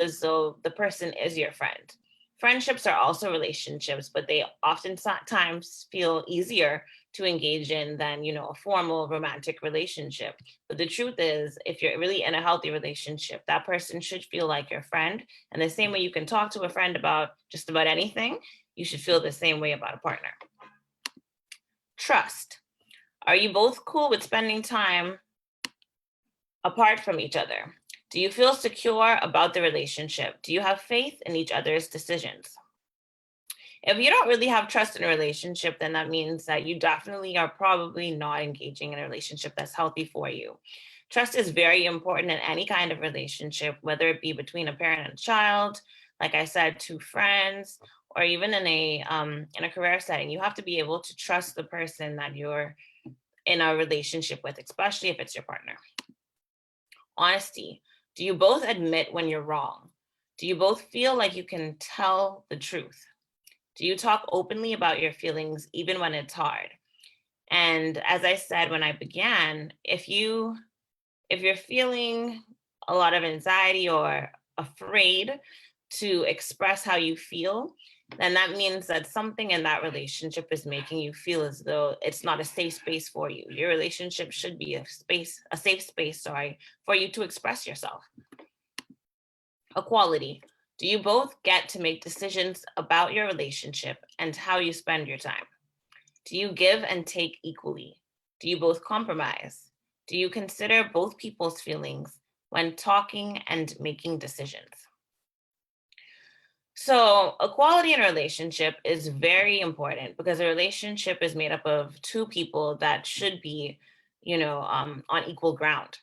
as though the person is your friend. Friendships are also relationships, but they oftentimes feel easier to engage in than, a formal romantic relationship. But the truth is, if you're really in a healthy relationship, that person should feel like your friend. And the same way you can talk to a friend about just about anything, you should feel the same way about a partner. Trust. Are you both cool with spending time apart from each other? Do you feel secure about the relationship? Do you have faith in each other's decisions? If you don't really have trust in a relationship, then that means that you definitely are probably not engaging in a relationship that's healthy for you. Trust is very important in any kind of relationship, whether it be between a parent and child, like I said, two friends, or even in a career setting. You have to be able to trust the person that you're in a relationship with, especially if it's your partner. Honesty. Do you both admit when you're wrong? Do you both feel like you can tell the truth? Do you talk openly about your feelings even when it's hard? And as I said when I began, if you're feeling a lot of anxiety or afraid to express how you feel, then that means that something in that relationship is making you feel as though it's not a safe space for you. Your relationship should be a safe space, for you to express yourself. Equality. Do you both get to make decisions about your relationship and how you spend your time? Do you give and take equally? Do you both compromise? Do you consider both people's feelings when talking and making decisions? So equality in a relationship is very important because a relationship is made up of two people that should be, on equal ground.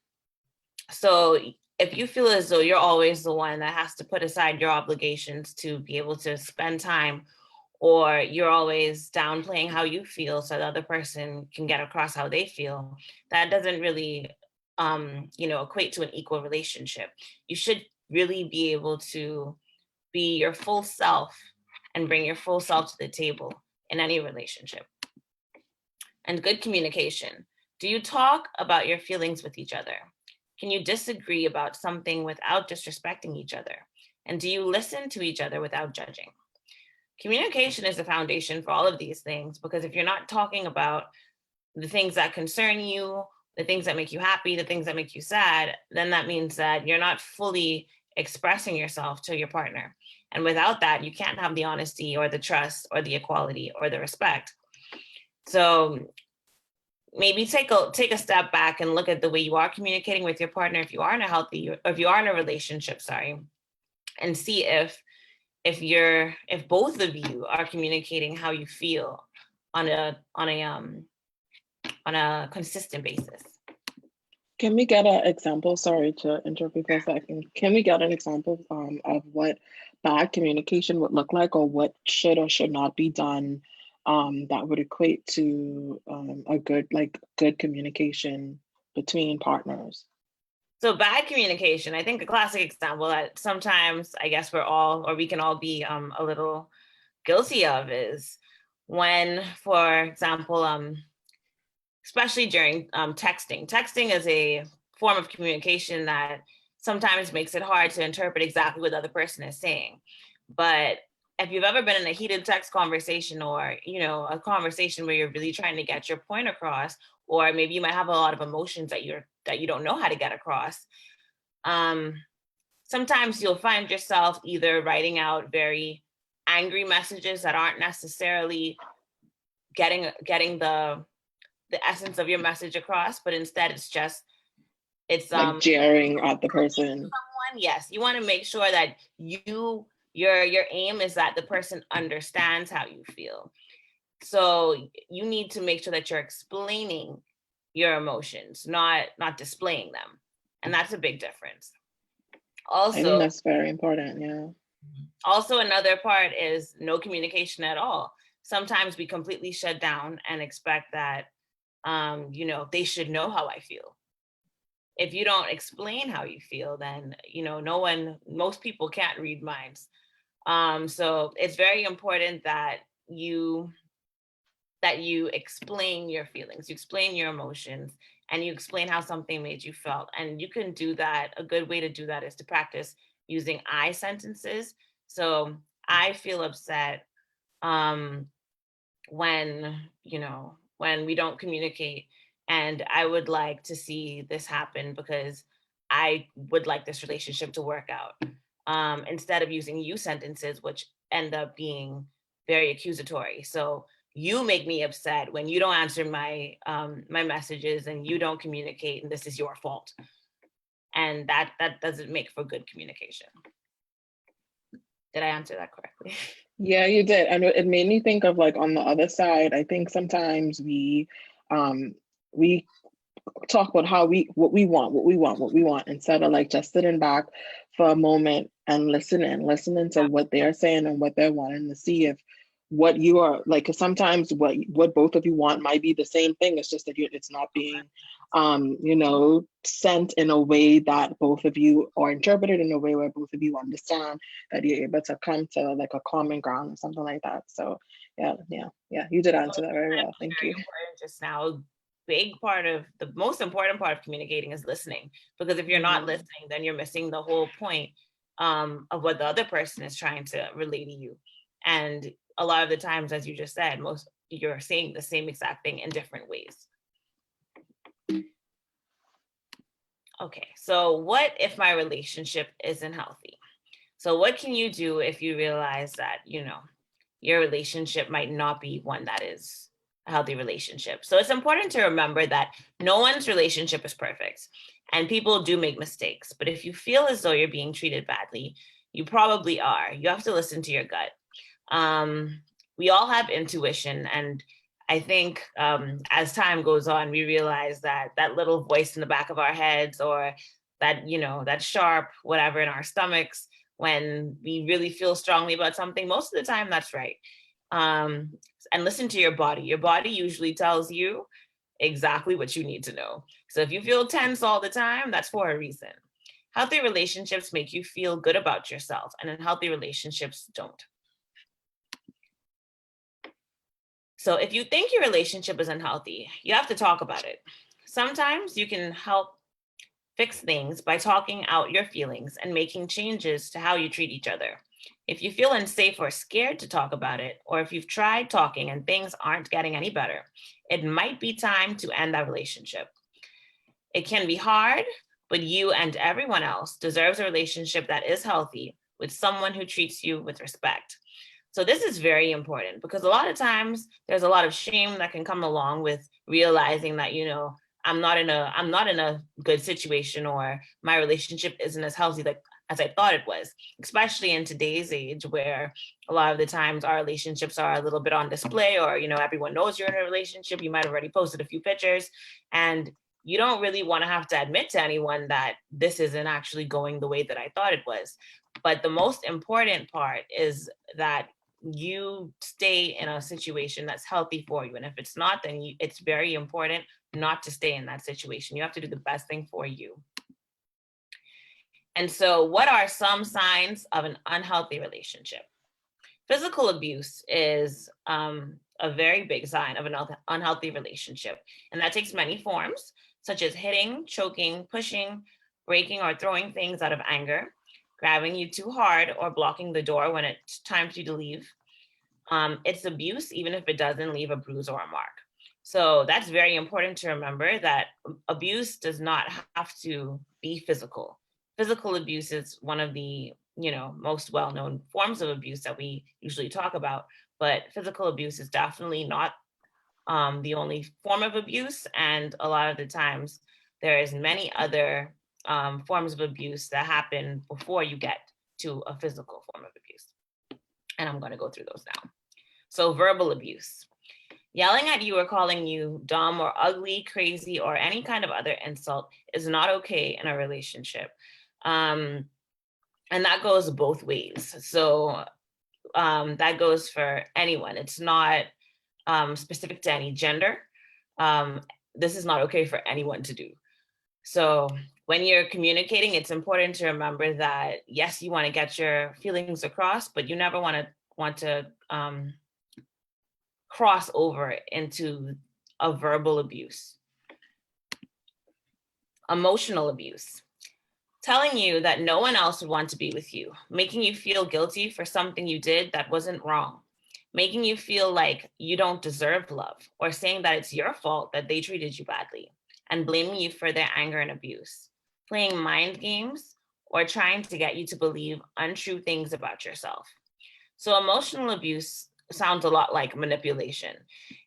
So if you feel as though you're always the one that has to put aside your obligations to be able to spend time, or you're always downplaying how you feel so the other person can get across how they feel, that doesn't really, equate to an equal relationship. You should really be able to be your full self and bring your full self to the table in any relationship. And good communication. Do you talk about your feelings with each other? Can you disagree about something without disrespecting each other? And do you listen to each other without judging? Communication is the foundation for all of these things, because if you're not talking about the things that concern you, the things that make you happy, the things that make you sad, then that means that you're not fully expressing yourself to your partner. And without that, you can't have the honesty or the trust or the equality or the respect. So maybe take a step back and look at the way you are communicating with your partner if you are in a relationship, and see if both of you are communicating how you feel on a consistent basis. Can we get an example? Sorry to interrupt you for a second. Can we get an example of what bad communication would look like, or what should or should not be done that would equate to a good communication between partners? So bad communication, I think a classic example that sometimes I guess we can all be a little guilty of is when, for example, especially during texting. Texting is a form of communication that sometimes makes it hard to interpret exactly what the other person is saying. But if you've ever been in a heated text conversation, or, a conversation where you're really trying to get your point across, or maybe you might have a lot of emotions that you don't know how to get across, sometimes you'll find yourself either writing out very angry messages that aren't necessarily getting the essence of your message across, but instead it's like jeering at the person. Someone, yes, you want to make sure that your aim is that the person understands how you feel. So you need to make sure that you're explaining your emotions, not displaying them, and that's a big difference. Also, I think that's very important. Yeah. Also, another part is no communication at all. Sometimes we completely shut down and expect that they should know how I feel. If you don't explain how you feel, then, most people can't read minds. So it's very important that you explain your feelings, you explain your emotions, and you explain how something made you feel. And you can do that. A good way to do that is to practice using I sentences. So I feel upset when, when we don't communicate, and I would like to see this happen because I would like this relationship to work out. Instead of using you sentences, which end up being very accusatory. So you make me upset when you don't answer my messages and you don't communicate, and this is your fault. And that doesn't make for good communication. Did I answer that correctly? Yeah, you did. And it made me think of like on the other side, I think sometimes we talk about what we want instead of like just sitting back for a moment and listening to what they're saying and what they're wanting to see if what you are like, because sometimes what both of you want might be the same thing. It's just that it's not being sent in a way that both of you, or interpreted in a way where both of you understand, that you're able to come to like a common ground or something like that. So yeah, you did answer that very well. Thank Very you. important just now. Big part of the most important part of communicating is listening, because if you're not listening, then you're missing the whole point of what the other person is trying to relay to you. And a lot of the times, as you just said, you're saying the same exact thing in different ways. Okay, so what if my relationship isn't healthy? So what can you do if you realize that, your relationship might not be one that is a healthy relationship? So it's important to remember that no one's relationship is perfect and people do make mistakes. But if you feel as though you're being treated badly, you probably are. You have to listen to your gut. We all have intuition, and I think as time goes on, we realize that that little voice in the back of our heads, or that, that sharp whatever in our stomachs, when we really feel strongly about something, most of the time that's right. And listen to your body. Your body usually tells you exactly what you need to know. So if you feel tense all the time, that's for a reason. Healthy relationships make you feel good about yourself, and unhealthy relationships don't. So if you think your relationship is unhealthy, you have to talk about it. Sometimes you can help fix things by talking out your feelings and making changes to how you treat each other. If you feel unsafe or scared to talk about it, or if you've tried talking and things aren't getting any better, it might be time to end that relationship. It can be hard, but you and everyone else deserves a relationship that is healthy, with someone who treats you with respect. So this is very important, because a lot of times there's a lot of shame that can come along with realizing that, I'm not in a good situation, or my relationship isn't as healthy as I thought it was, especially in today's age, where a lot of the times our relationships are a little bit on display, or, everyone knows you're in a relationship. You might have already posted a few pictures, and you don't really want to have to admit to anyone that this isn't actually going the way that I thought it was. But the most important part is that you stay in a situation that's healthy for you. And if it's not, then it's very important not to stay in that situation. You have to do the best thing for you. And so, what are some signs of an unhealthy relationship? Physical abuse is a very big sign of an unhealthy relationship. And that takes many forms, such as hitting, choking, pushing, breaking, or throwing things out of anger, grabbing you too hard, or blocking the door when it's time for you to leave. It's abuse, even if it doesn't leave a bruise or a mark. So that's very important to remember, that abuse does not have to be physical. Physical abuse is one of the, most well-known forms of abuse that we usually talk about, but physical abuse is definitely not the only form of abuse. And a lot of the times there is many other forms of abuse that happen before you get to a physical form of abuse. And I'm going to go through those now. So verbal abuse. Yelling at you or calling you dumb or ugly, crazy, or any kind of other insult is not okay in a relationship. And that goes both ways. So that goes for anyone. It's not specific to any gender. This is not okay for anyone to do. So when you're communicating, it's important to remember that, yes, you want to get your feelings across, but you never want to cross over into a verbal abuse. Emotional abuse. telling you that no one else would want to be with you, making you feel guilty for something you did that wasn't wrong, making you feel like you don't deserve love, or saying that it's your fault that they treated you badly, and blaming you for their anger and abuse, playing mind games, or trying to get you to believe untrue things about yourself. So emotional abuse sounds a lot like manipulation.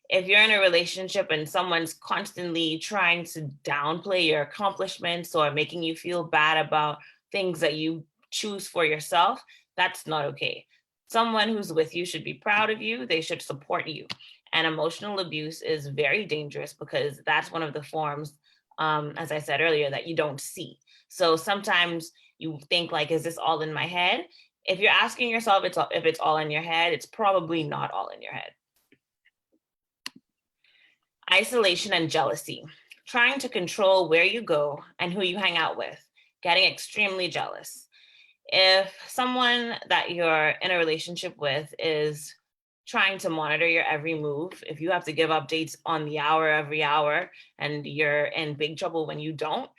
If you're in a relationship and someone's constantly trying to downplay your accomplishments or making you feel bad about things that you choose for yourself, that's not okay. Someone who's with you should be proud of you, they should support you. And emotional abuse is very dangerous because that's one of the forms, as I said earlier, that you don't see. So sometimes you think like, is this all in my head? If you're asking yourself if it's all in your head, it's probably not all in your head. Isolation and jealousy, trying to control where you go and who you hang out with, getting extremely jealous. If someone that you're in a relationship with is trying to monitor your every move, if you have to give updates on the hour every hour and you're in big trouble when you don't,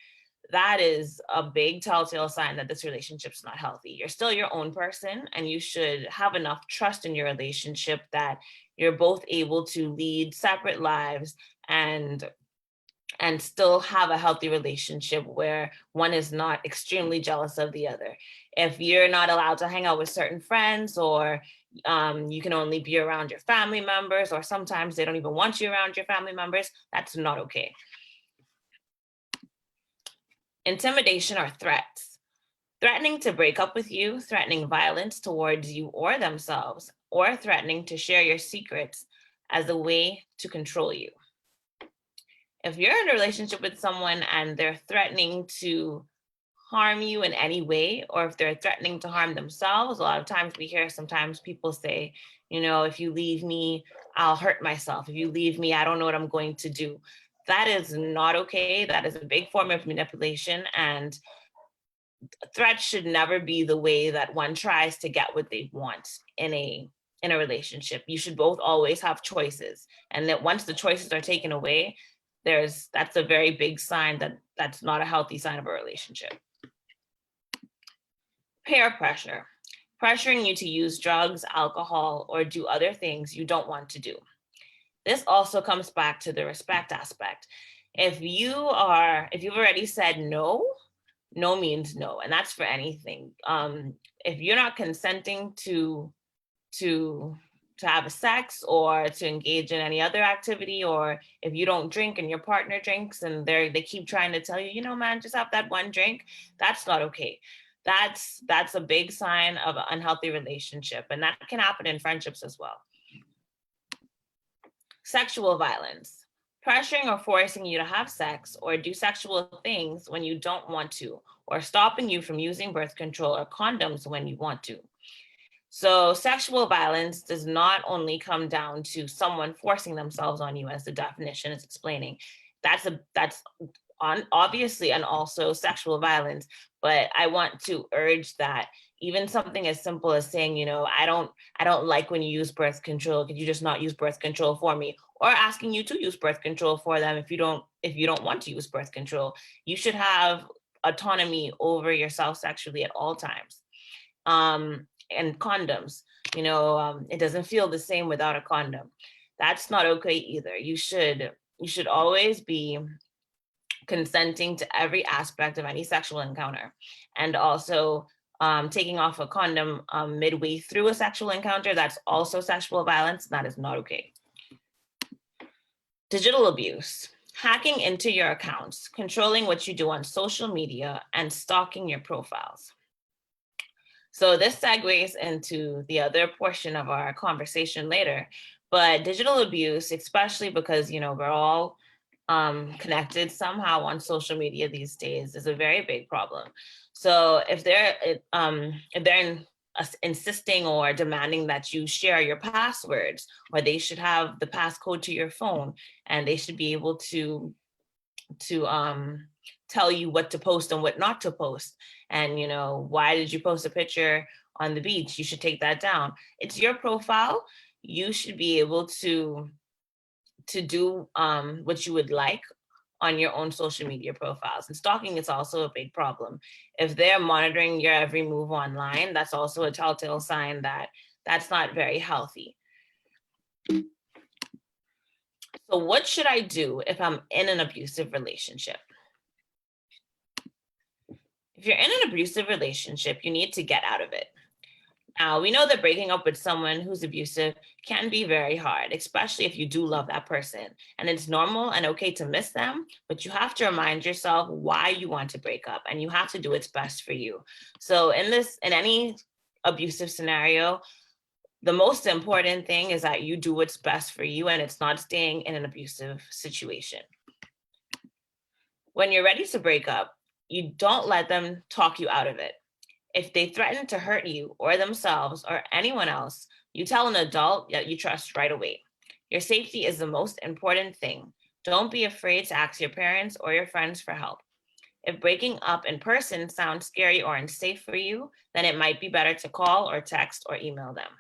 that is a big telltale sign that this relationship's not healthy. You're still your own person, and you should have enough trust in your relationship that you're both able to lead separate lives and still have a healthy relationship where one is not extremely jealous of the other. If you're not allowed to hang out with certain friends, or you can only be around your family members, or sometimes they don't even want you around your family members, that's not okay. Intimidation or threats, threatening to break up with you, threatening violence towards you or themselves, or threatening to share your secrets as a way to control you. If you're in a relationship with someone and they're threatening to harm you in any way, or if they're threatening to harm themselves, a lot of times we hear sometimes people say, you know, if you leave me, I'll hurt myself. If you leave me, I don't know what I'm going to do. That is not okay. That is a big form of manipulation, and threats should never be the way that one tries to get what they want in a relationship. You should both always have choices, and that once the choices are taken away, that's a very big sign that that's not a healthy sign of a relationship. Peer pressure, pressuring you to use drugs, alcohol, or do other things you don't want to do. This also comes back to the respect aspect. If you've already said no, no means no, and that's for anything. If you're not consenting to have a sex or to engage in any other activity, or if you don't drink and your partner drinks and they keep trying to tell you, you know, man, just have that one drink, that's not okay. That's a big sign of an unhealthy relationship, and that can happen in friendships as well. Sexual violence, pressuring or forcing you to have sex or do sexual things when you don't want to, or stopping you from using birth control or condoms when you want to. So sexual violence does not only come down to someone forcing themselves on you, as the definition is explaining. That's obviously and also sexual violence, but I want to urge that even something as simple as saying, you know, I don't like when you use birth control, could you just not use birth control for me? Or asking you to use birth control for them if you don't want to use birth control. You should have autonomy over yourself sexually at all times. And condoms, you know, it doesn't feel the same without a condom. That's not okay either. You should always be consenting to every aspect of any sexual encounter. And also taking off a condom midway through a sexual encounter, that's also sexual violence. That is not okay. Digital abuse, hacking into your accounts, controlling what you do on social media, and stalking your profiles. So this segues into the other portion of our conversation later, but digital abuse, especially because, you know, we're all connected somehow on social media these days, is a very big problem. So if they're insisting or demanding that you share your passwords, or they should have the passcode to your phone, and they should be able to tell you what to post and what not to post. And, you know, why did you post a picture on the beach? You should take that down. It's your profile. You should be able to do what you would like on your own social media profiles. And stalking is also a big problem. If they're monitoring your every move online, that's also a telltale sign that that's not very healthy. So what should I do if I'm in an abusive relationship? If you're in an abusive relationship, you need to get out of it. Now, we know that breaking up with someone who's abusive can be very hard, especially if you do love that person. And it's normal and okay to miss them, but you have to remind yourself why you want to break up, and you have to do what's best for you. So in any abusive scenario, the most important thing is that you do what's best for you, and it's not staying in an abusive situation. When you're ready to break up, you don't let them talk you out of it. If they threaten to hurt you or themselves or anyone else, you tell an adult that you trust right away. Your safety is the most important thing. Don't be afraid to ask your parents or your friends for help. If breaking up in person sounds scary or unsafe for you, then it might be better to call or text or email them.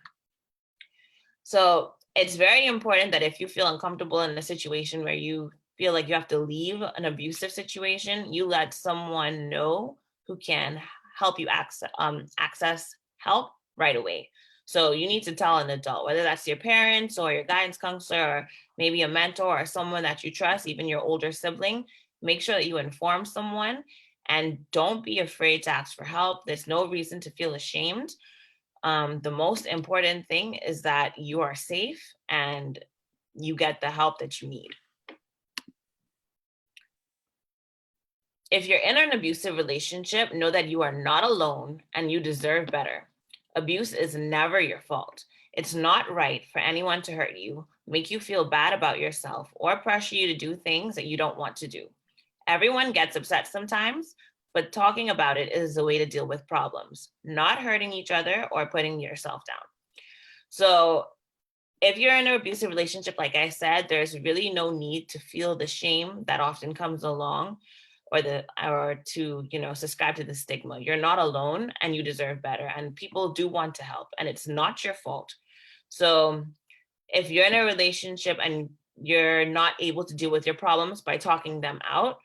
So it's very important that if you feel uncomfortable in a situation where you feel like you have to leave an abusive situation, you let someone know who can help you access help right away. So you need to tell an adult, whether that's your parents or your guidance counselor, or maybe a mentor or someone that you trust, even your older sibling. Make sure that you inform someone, and don't be afraid to ask for help. There's no reason to feel ashamed. The most important thing is that you are safe and you get the help that you need. If you're in an abusive relationship, know that you are not alone and you deserve better. Abuse is never your fault. It's not right for anyone to hurt you, make you feel bad about yourself, or pressure you to do things that you don't want to do. Everyone gets upset sometimes, but talking about it is a way to deal with problems, not hurting each other or putting yourself down. So if you're in an abusive relationship, like I said, there's really no need to feel the shame that often comes along, or to subscribe to the stigma. You're not alone and you deserve better, and people do want to help, and it's not your fault. So if you're in a relationship and you're not able to deal with your problems by talking them out,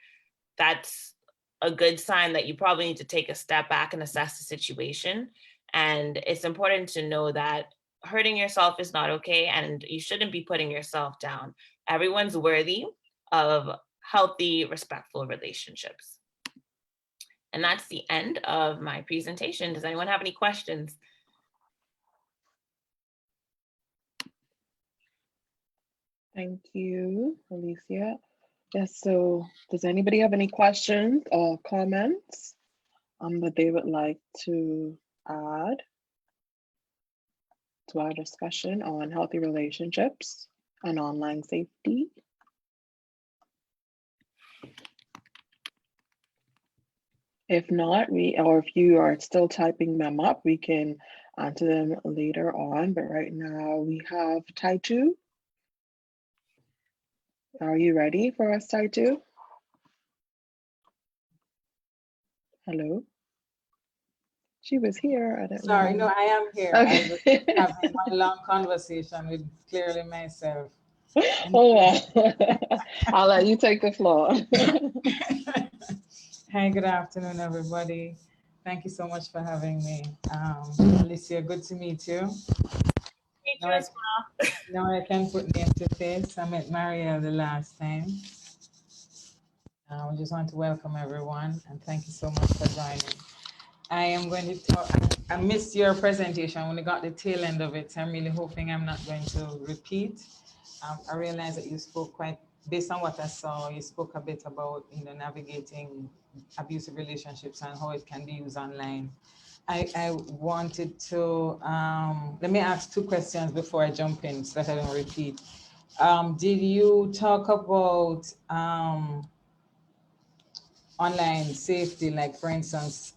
that's a good sign that you probably need to take a step back and assess the situation. And it's important to know that hurting yourself is not okay, and you shouldn't be putting yourself down. Everyone's worthy of healthy, respectful relationships. And that's the end of my presentation. Does anyone have any questions? Thank you, Allicia. Yes, so does anybody have any questions or comments that they would like to add to our discussion on healthy relationships and online safety? If not, or if you are still typing them up, we can answer them later on. But right now we have Taitu. Are you ready for us, Taitu? Hello. She was here. I didn't Sorry, know. no, I am here. Okay. I was having one long conversation with clearly myself. Oh, wow. I'll let you take the floor. Hi, good afternoon, everybody. Thank you so much for having me. Allicia, good to meet you. Meet you as well. Now I can put name to face. I met Maria the last time. I just want to welcome everyone and thank you so much for joining. I am going to talk. I missed your presentation. I only got the tail end of it. So I'm really hoping I'm not going to repeat. I realized that you spoke quite, based on what I saw, you spoke a bit about navigating abusive relationships and how it can be used online. I wanted to, let me ask two questions before I jump in so that I don't repeat. Did you talk about online safety, like for instance,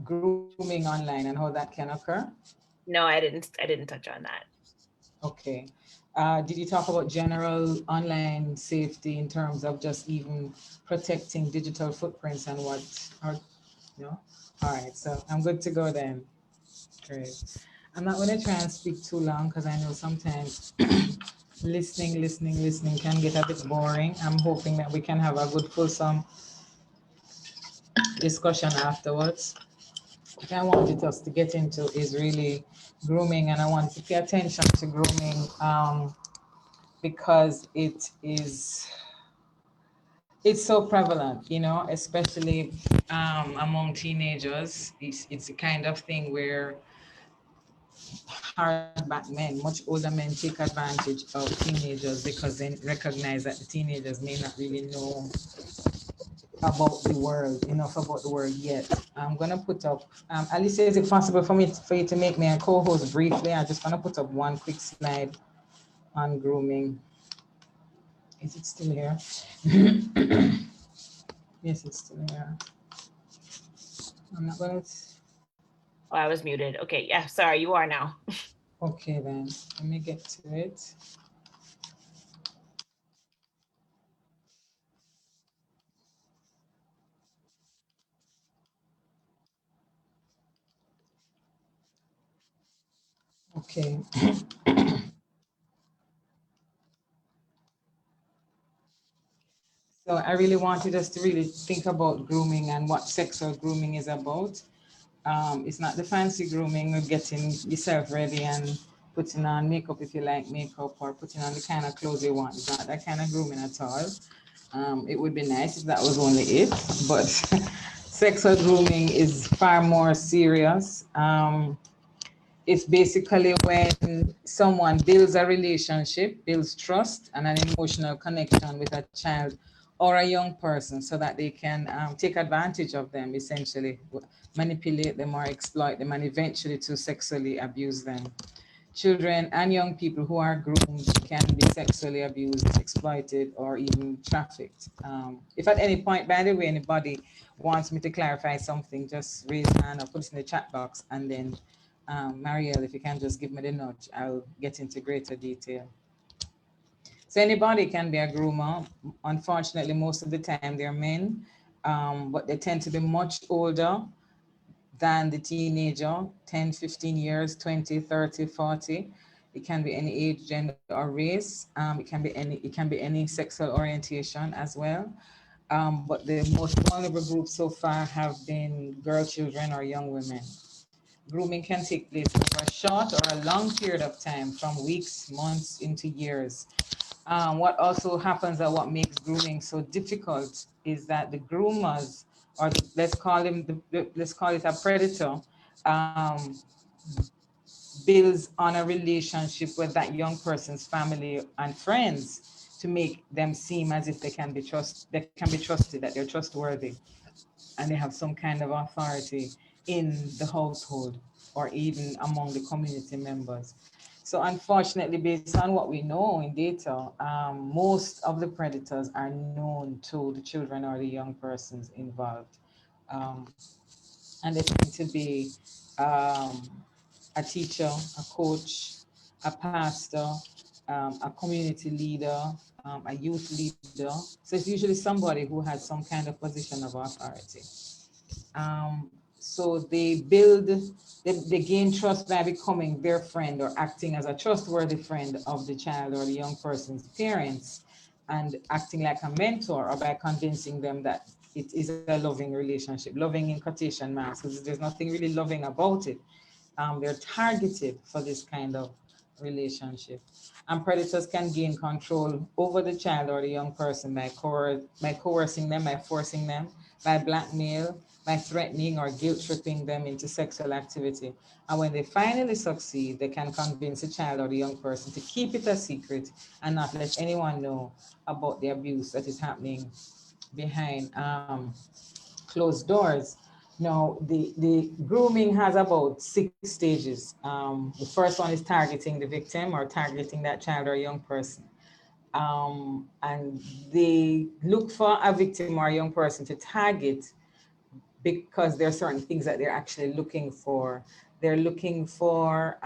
grooming online and how that can occur? No, I didn't touch on that. Okay. Did you talk about general online safety in terms of just even protecting digital footprints and what, or no? All right, so I'm good to go then. Great. I'm not going to try and speak too long because I know sometimes Listening can get a bit boring. I'm hoping that we can have a good, fulsome discussion afterwards. What I wanted us to get into is really grooming, and I want to pay attention to grooming because it's so prevalent, you know, especially among teenagers. It's the kind of thing where hardback men, much older men, take advantage of teenagers because they recognize that the teenagers may not really know about the world, enough about the world yet. I'm gonna put up, Alicia, is it possible for you to make me a co-host briefly? I'm just gonna put up one quick slide on grooming. Is it still here? Yes, it's still here. I'm not gonna. Oh, I was muted. Okay, yeah, sorry, you are now. Okay then, let me get to it. Okay. So I really wanted us to really think about grooming and what sexual grooming is about. It's not the fancy grooming of getting yourself ready and putting on makeup if you like makeup, or putting on the kind of clothes you want. It's not that kind of grooming at all. It would be nice if that was only it, but sexual grooming is far more serious. It's basically when someone builds a relationship, builds trust and an emotional connection with a child or a young person so that they can take advantage of them, essentially manipulate them or exploit them, and eventually to sexually abuse them. Children and young people who are groomed can be sexually abused, exploited, or even trafficked. If at any point, by the way, anybody wants me to clarify something, just raise a hand or put it in the chat box, and then Marielle, if you can just give me the nudge, I'll get into greater detail. So anybody can be a groomer. Unfortunately, most of the time they're men, but they tend to be much older than the teenager, 10, 15 years, 20, 30, 40. It can be any age, gender, or race. It can be any sexual orientation as well. But the most vulnerable groups so far have been girl children or young women. Grooming can take place over a short or a long period of time, from weeks, months into years. What also happens, and what makes grooming so difficult, is that the groomers, or let's call it a predator, um, builds on a relationship with that young person's family and friends to make them seem as if they can be trusted, that they're trustworthy, and they have some kind of authority in the household or even among the community members. So unfortunately, based on what we know in data, most of the predators are known to the children or the young persons involved. Um, and they tend to be um, a teacher, a coach, a pastor, a community leader, a youth leader. So it's usually somebody who has some kind of position of authority. So they gain trust by becoming their friend or acting as a trustworthy friend of the child or the young person's parents, and acting like a mentor, or by convincing them that it is a loving relationship, loving in quotation marks, because there's nothing really loving about it. They're targeted for this kind of relationship. And predators can gain control over the child or the young person by coercing them, by forcing them, by blackmail, by threatening or guilt tripping them into sexual activity. And when they finally succeed, they can convince the child or the young person to keep it a secret and not let anyone know about the abuse that is happening behind closed doors. Now, the grooming has about 6 stages. The first one is targeting the victim or targeting that child or young person. And they look for a victim or a young person to target because there are certain things that they're actually looking for. They're looking for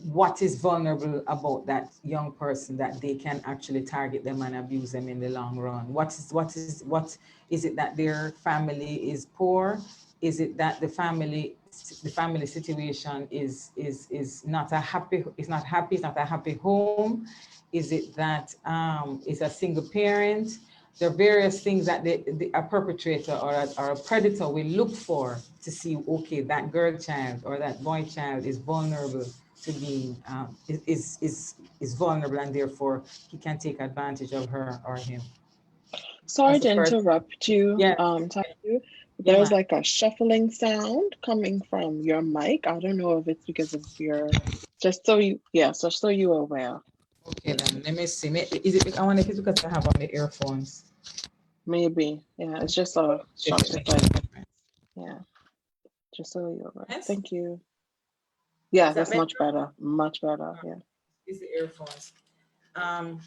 what is vulnerable about that young person that they can actually target them and abuse them in the long run. What is it, that their family is poor? Is it that the family the family situation is not a happy, it's not happy, it's not a happy home? Is it that it's a single parent? There are various things that a perpetrator or a predator will look for to see, okay, that girl child or that boy child is vulnerable to being, is vulnerable, and therefore he can take advantage of her or him. Sorry That's the to first. interrupt you, Yeah, Taitu. yeah, There's man. like a shuffling sound coming from your mic. I don't know if it's because of your, just so you, yes, just so you're aware. Okay, then let me see. Is it? I wonder if it's because I have on the earphones. Maybe. Yeah, it's just a If short, it it's makes a like, difference. yeah, just so you're aware. Yes? Thank you. Yeah, Is that that's better? much better. Much better. Yeah. It's the earphones. Um,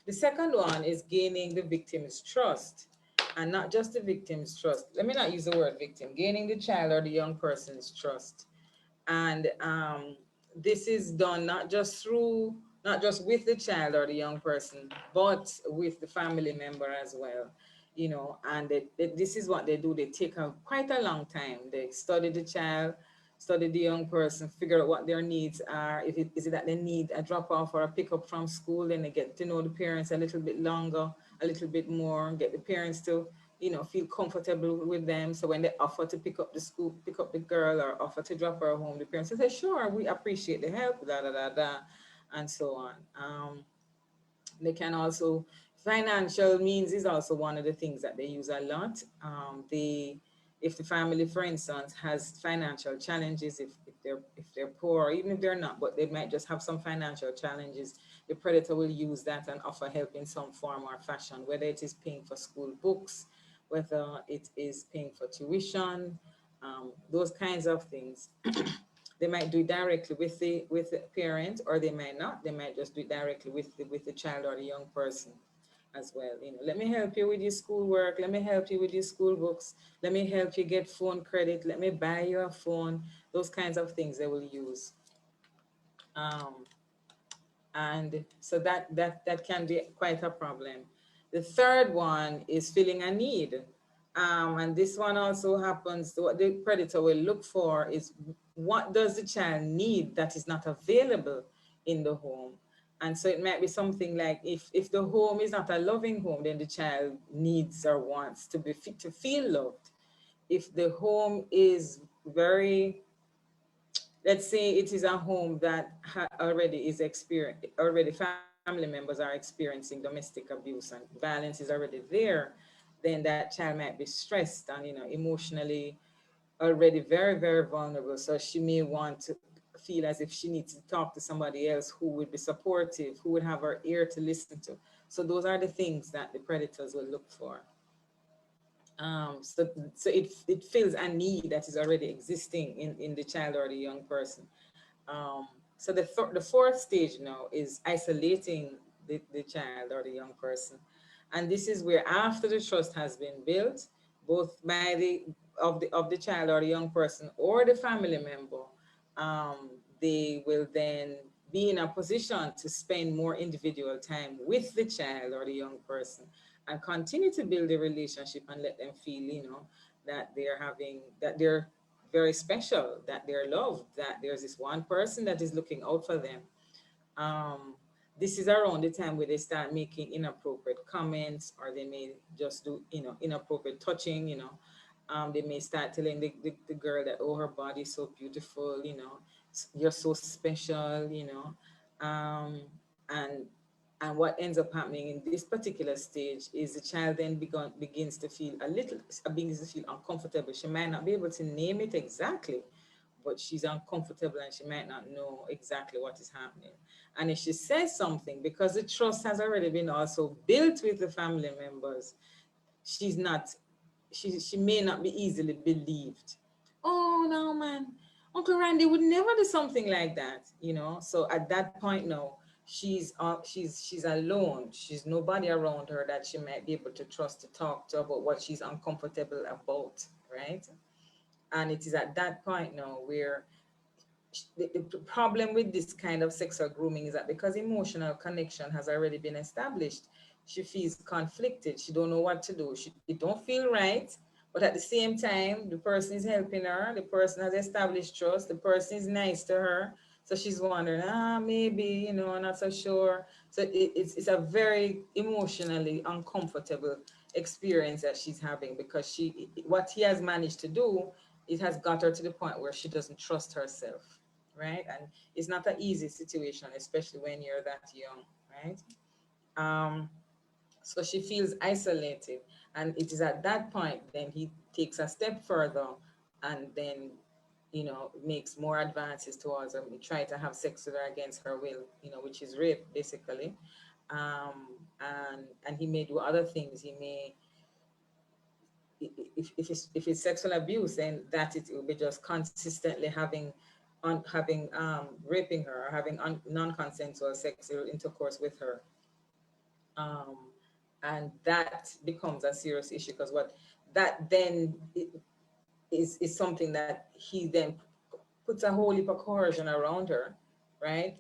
the second one is gaining the victim's trust, and not just the victim's trust. Let me not use the word victim. Gaining the child or the young person's trust, and this is done not just with the child or the young person, but with the family member as well. You know, and this is what they do. They take quite a long time. They study the child, study the young person, figure out what their needs are. If it is it that they need a drop off or a pick up from school, then they get to know the parents a little bit longer, a little bit more, get the parents to, you know, feel comfortable with them. So when they offer to pick up the girl, or offer to drop her home, the parents say, sure, we appreciate the help, da da da da, and so on. They can also, financial means is also one of the things that they use a lot. If the family, for instance, has financial challenges, if they're poor, or even if they're not, but they might just have some financial challenges, the predator will use that and offer help in some form or fashion, whether it is paying for school books, whether it is paying for tuition, those kinds of things. They might do it directly with the parent, or they might not. They might just do it directly with the child or the young person as well. You know, let me help you with your schoolwork. Let me help you with your school books. Let me help you get phone credit. Let me buy you a phone. Those kinds of things they will use. And so that can be quite a problem. The third one is feeling a need. And this one also happens, what the predator will look for is, what does the child need that is not available in the home? And so it might be something like, if the home is not a loving home, then the child needs or wants to feel loved. If the home is very, let's say it is a home that already family members are experiencing domestic abuse and violence is already there, then that child might be stressed and, you know, emotionally already very, very vulnerable. So she may want to feel as if she needs to talk to somebody else who would be supportive, who would have her ear to listen to. So those are the things that the predators will look for. So it fills a need that is already existing in the child or the young person. So the fourth stage now is isolating the child or the young person. And this is where, after the trust has been built, both by the child or the young person or the family member, they will then be in a position to spend more individual time with the child or the young person, and continue to build a relationship and let them feel, you know, that they're very special, that they're loved, that there's this one person that is looking out for them. Um, this is around the time where they start making inappropriate comments, or they may just do, you know, inappropriate touching, you know. They may start telling the girl that, oh, her body is so beautiful, you know, you're so special, you know. Um, and what ends up happening in this particular stage is the child then begins to feel uncomfortable. She might not be able to name it exactly, but she's uncomfortable and she might not know exactly what is happening. And if she says something, because the trust has already been also built with the family members, she's not, she may not be easily believed. Oh no, man, Uncle Randy would never do something like that, you know. So at that point now, she's alone. She's nobody around her that she might be able to trust to talk to about what she's uncomfortable about, right? And it is at that point now where the problem with this kind of sexual grooming is that, because emotional connection has already been established, she feels conflicted. She don't know what to do. It don't feel right, But at the same time, the person is helping her, the person has established trust, the person is nice to her. So she's wondering, maybe, you know, I'm not so sure. So it's a very emotionally uncomfortable experience that she's having, because what he has managed to do, it has got her to the point where she doesn't trust herself, right? And it's not an easy situation, especially when you're that young, right? Um, so she feels isolated. And it is at that point then he takes a step further and then, you know, makes more advances towards her. He try to have sex with her against her will, you know, which is rape basically. And he may do other things. He may, if it's sexual abuse, then that it will be just consistently having raping her, or having non-consensual sexual intercourse with her. um, and that becomes a serious issue, because what that then is something that he then puts a whole heap of coercion around her, right?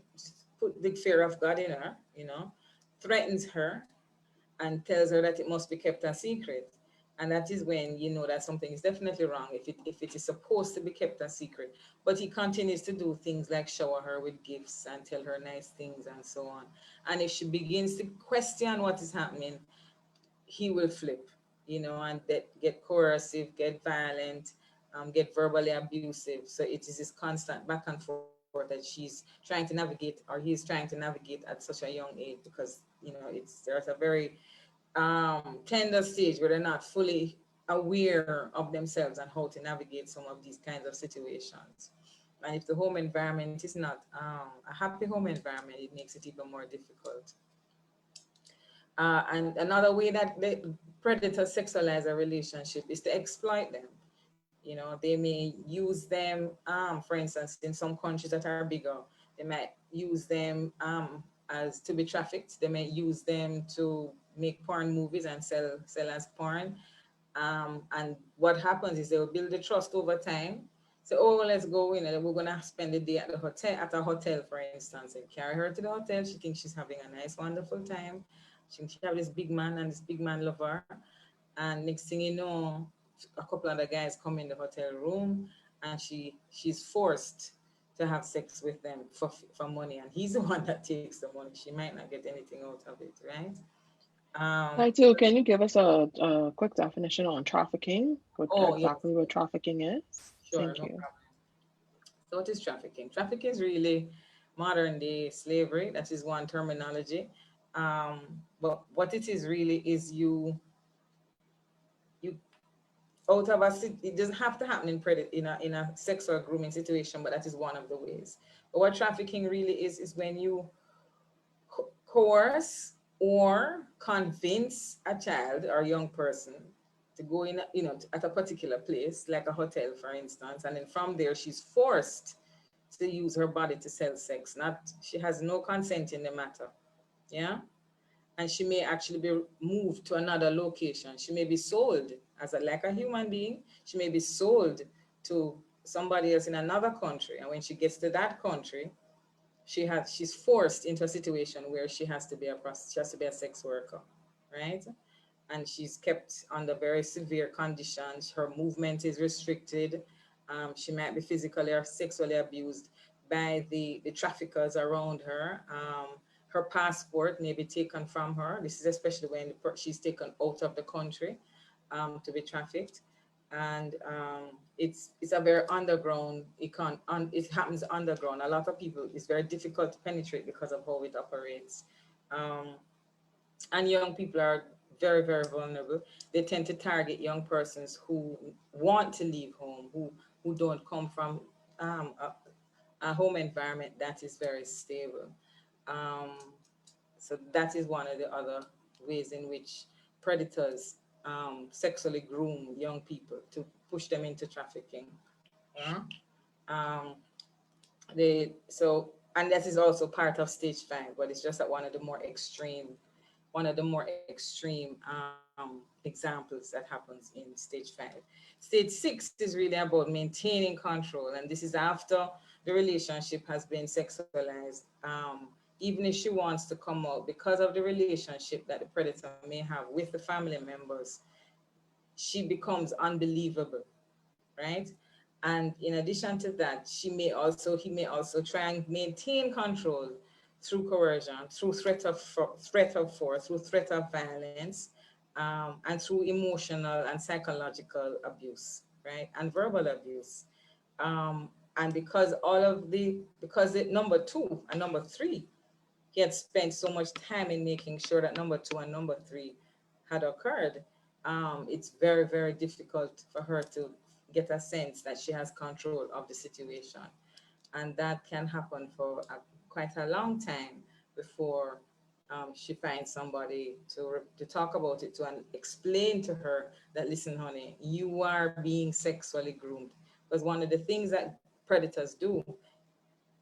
Put the fear of God in her, you know, threatens her, and tells her that it must be kept a secret. And that is when you know that something is definitely wrong, if it is supposed to be kept a secret. But he continues to do things like shower her with gifts and tell her nice things and so on. And if she begins to question what is happening, he will flip, you know, and get coercive, get violent, get verbally abusive. So it is this constant back and forth that she's trying to navigate, or he's trying to navigate at such a young age, because you know there's a very tender stage where they're not fully aware of themselves and how to navigate some of these kinds of situations. And if the home environment is not a happy home environment, it makes it even more difficult. And another way that the predators sexualize a relationship is to exploit them. You know, they may use them, for instance, in some countries that are bigger, they might use them as to be trafficked. They may use them to make porn movies and sell as porn. And what happens is they will build the trust over time. So, oh, let's go in and we're gonna spend the day at the hotel, at a hotel, for instance, and carry her to the hotel. She thinks she's having a nice, wonderful time. She have this big man and this big man lover. And next thing you know, a couple of the guys come in the hotel room, and she's forced to have sex with them for money, and he's the one that takes the money. She might not get anything out of it, right? Taitu, can you give us a quick definition on trafficking? What Oh yes, exactly what trafficking is? sure, Thank no you. problem. So what is trafficking? Trafficking is really modern day slavery. That is one terminology. But what it is really is you out of it doesn't have to happen in a sex or grooming situation, but that is one of the ways. But what trafficking really is when you coerce or convince a child or young person to go in, at a particular place, like a hotel, for instance, and then from there she's forced to use her body to sell sex. Not She has no consent in the matter, yeah. And she may actually be moved to another location. She may be sold like a human being. She may be sold to somebody else in another country, and when she gets to that country, she's forced into a situation where she has to be a sex worker, right? And she's kept under very severe conditions. Her movement is restricted. She might be physically or sexually abused by the traffickers around her. Her passport may be taken from her. This is especially when she's taken out of the country to be trafficked. And it's a very underground. It happens underground. A lot of people, it's very difficult to penetrate because of how it operates. Um, and young people are very, very vulnerable. They tend to target young persons who want to leave home, who don't come from a home environment that is very stable. Um, so that is one of the other ways in which predators sexually groom young people to push them into trafficking. Yeah. Um, and that is also part of stage 5, but it's just at one of the more extreme examples that happens in stage 5. Stage 6 is really about maintaining control, and this is after the relationship has been sexualized. Even if she wants to come out, because of the relationship that the predator may have with the family members, she becomes unbelievable, right? And in addition to that, he may also try and maintain control through coercion, through threat of force, through threat of violence, and through emotional and psychological abuse, right, and verbal abuse. And because number two and number three, he had spent so much time in making sure that number two and number three had occurred, it's very, very difficult for her to get a sense that she has control of the situation. And that can happen for quite a long time before she finds somebody to talk about it to and explain to her that, listen, honey, you are being sexually groomed. Because one of the things that predators do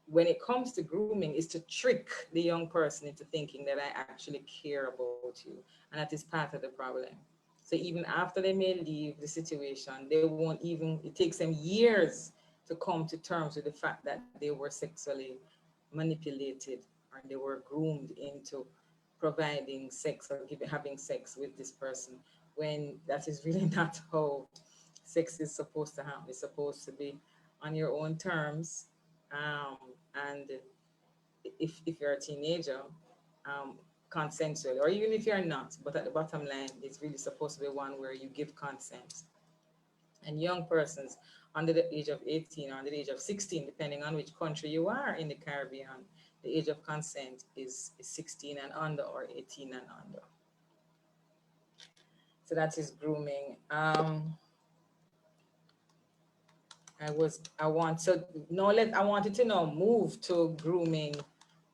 when it comes to grooming is to trick the young person into thinking that I actually care about you. And that is part of the problem. So even after they may leave the situation, they won't even, it takes them years to come to terms with the fact that they were sexually manipulated or they were groomed into providing sex or having sex with this person, when that is really not how sex is supposed to happen. It's supposed to be on your own terms. And if you're a teenager, um, consensually, or even if you're not, but at the bottom line, it's really supposed to be one where you give consent. And young persons under the age of 18 or under the age of 16, depending on which country you are in the Caribbean, the age of consent is 16 and under or 18 and under. So that is grooming. I wanted to now move to grooming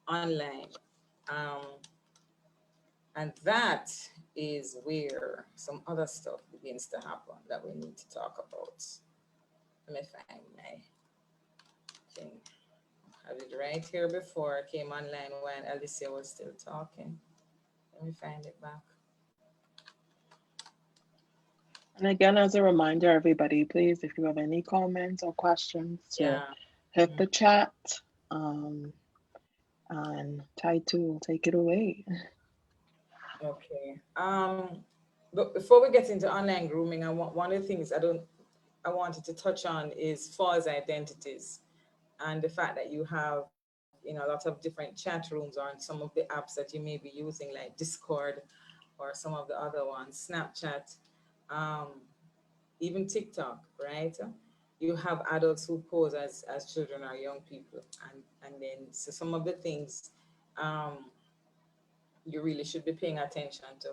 online. And that is where some other stuff begins to happen that we need to talk about. Let me find my thing. I have it right here before I came online when Allicia was still talking. Let me find it back. And again, as a reminder, everybody, please, if you have any comments or questions, to hit the chat. And Taitu will take it away. Okay. But before we get into online grooming, one of the things I wanted to touch on is false identities, and the fact that you have, a lot of different chat rooms or on some of the apps that you may be using, like Discord or some of the other ones, Snapchat, um, even TikTok, right? You have adults who pose as children or young people, and then so some of the things you really should be paying attention to.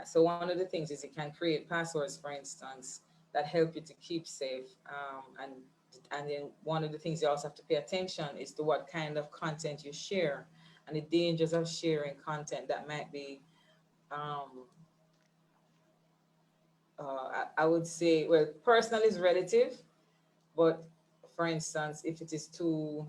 So one of the things is it can create passwords, for instance, that help you to keep safe. And then one of the things you also have to pay attention is to what kind of content you share and the dangers of sharing content that might be, I would say, well, personal is relative, but for instance, if it is too,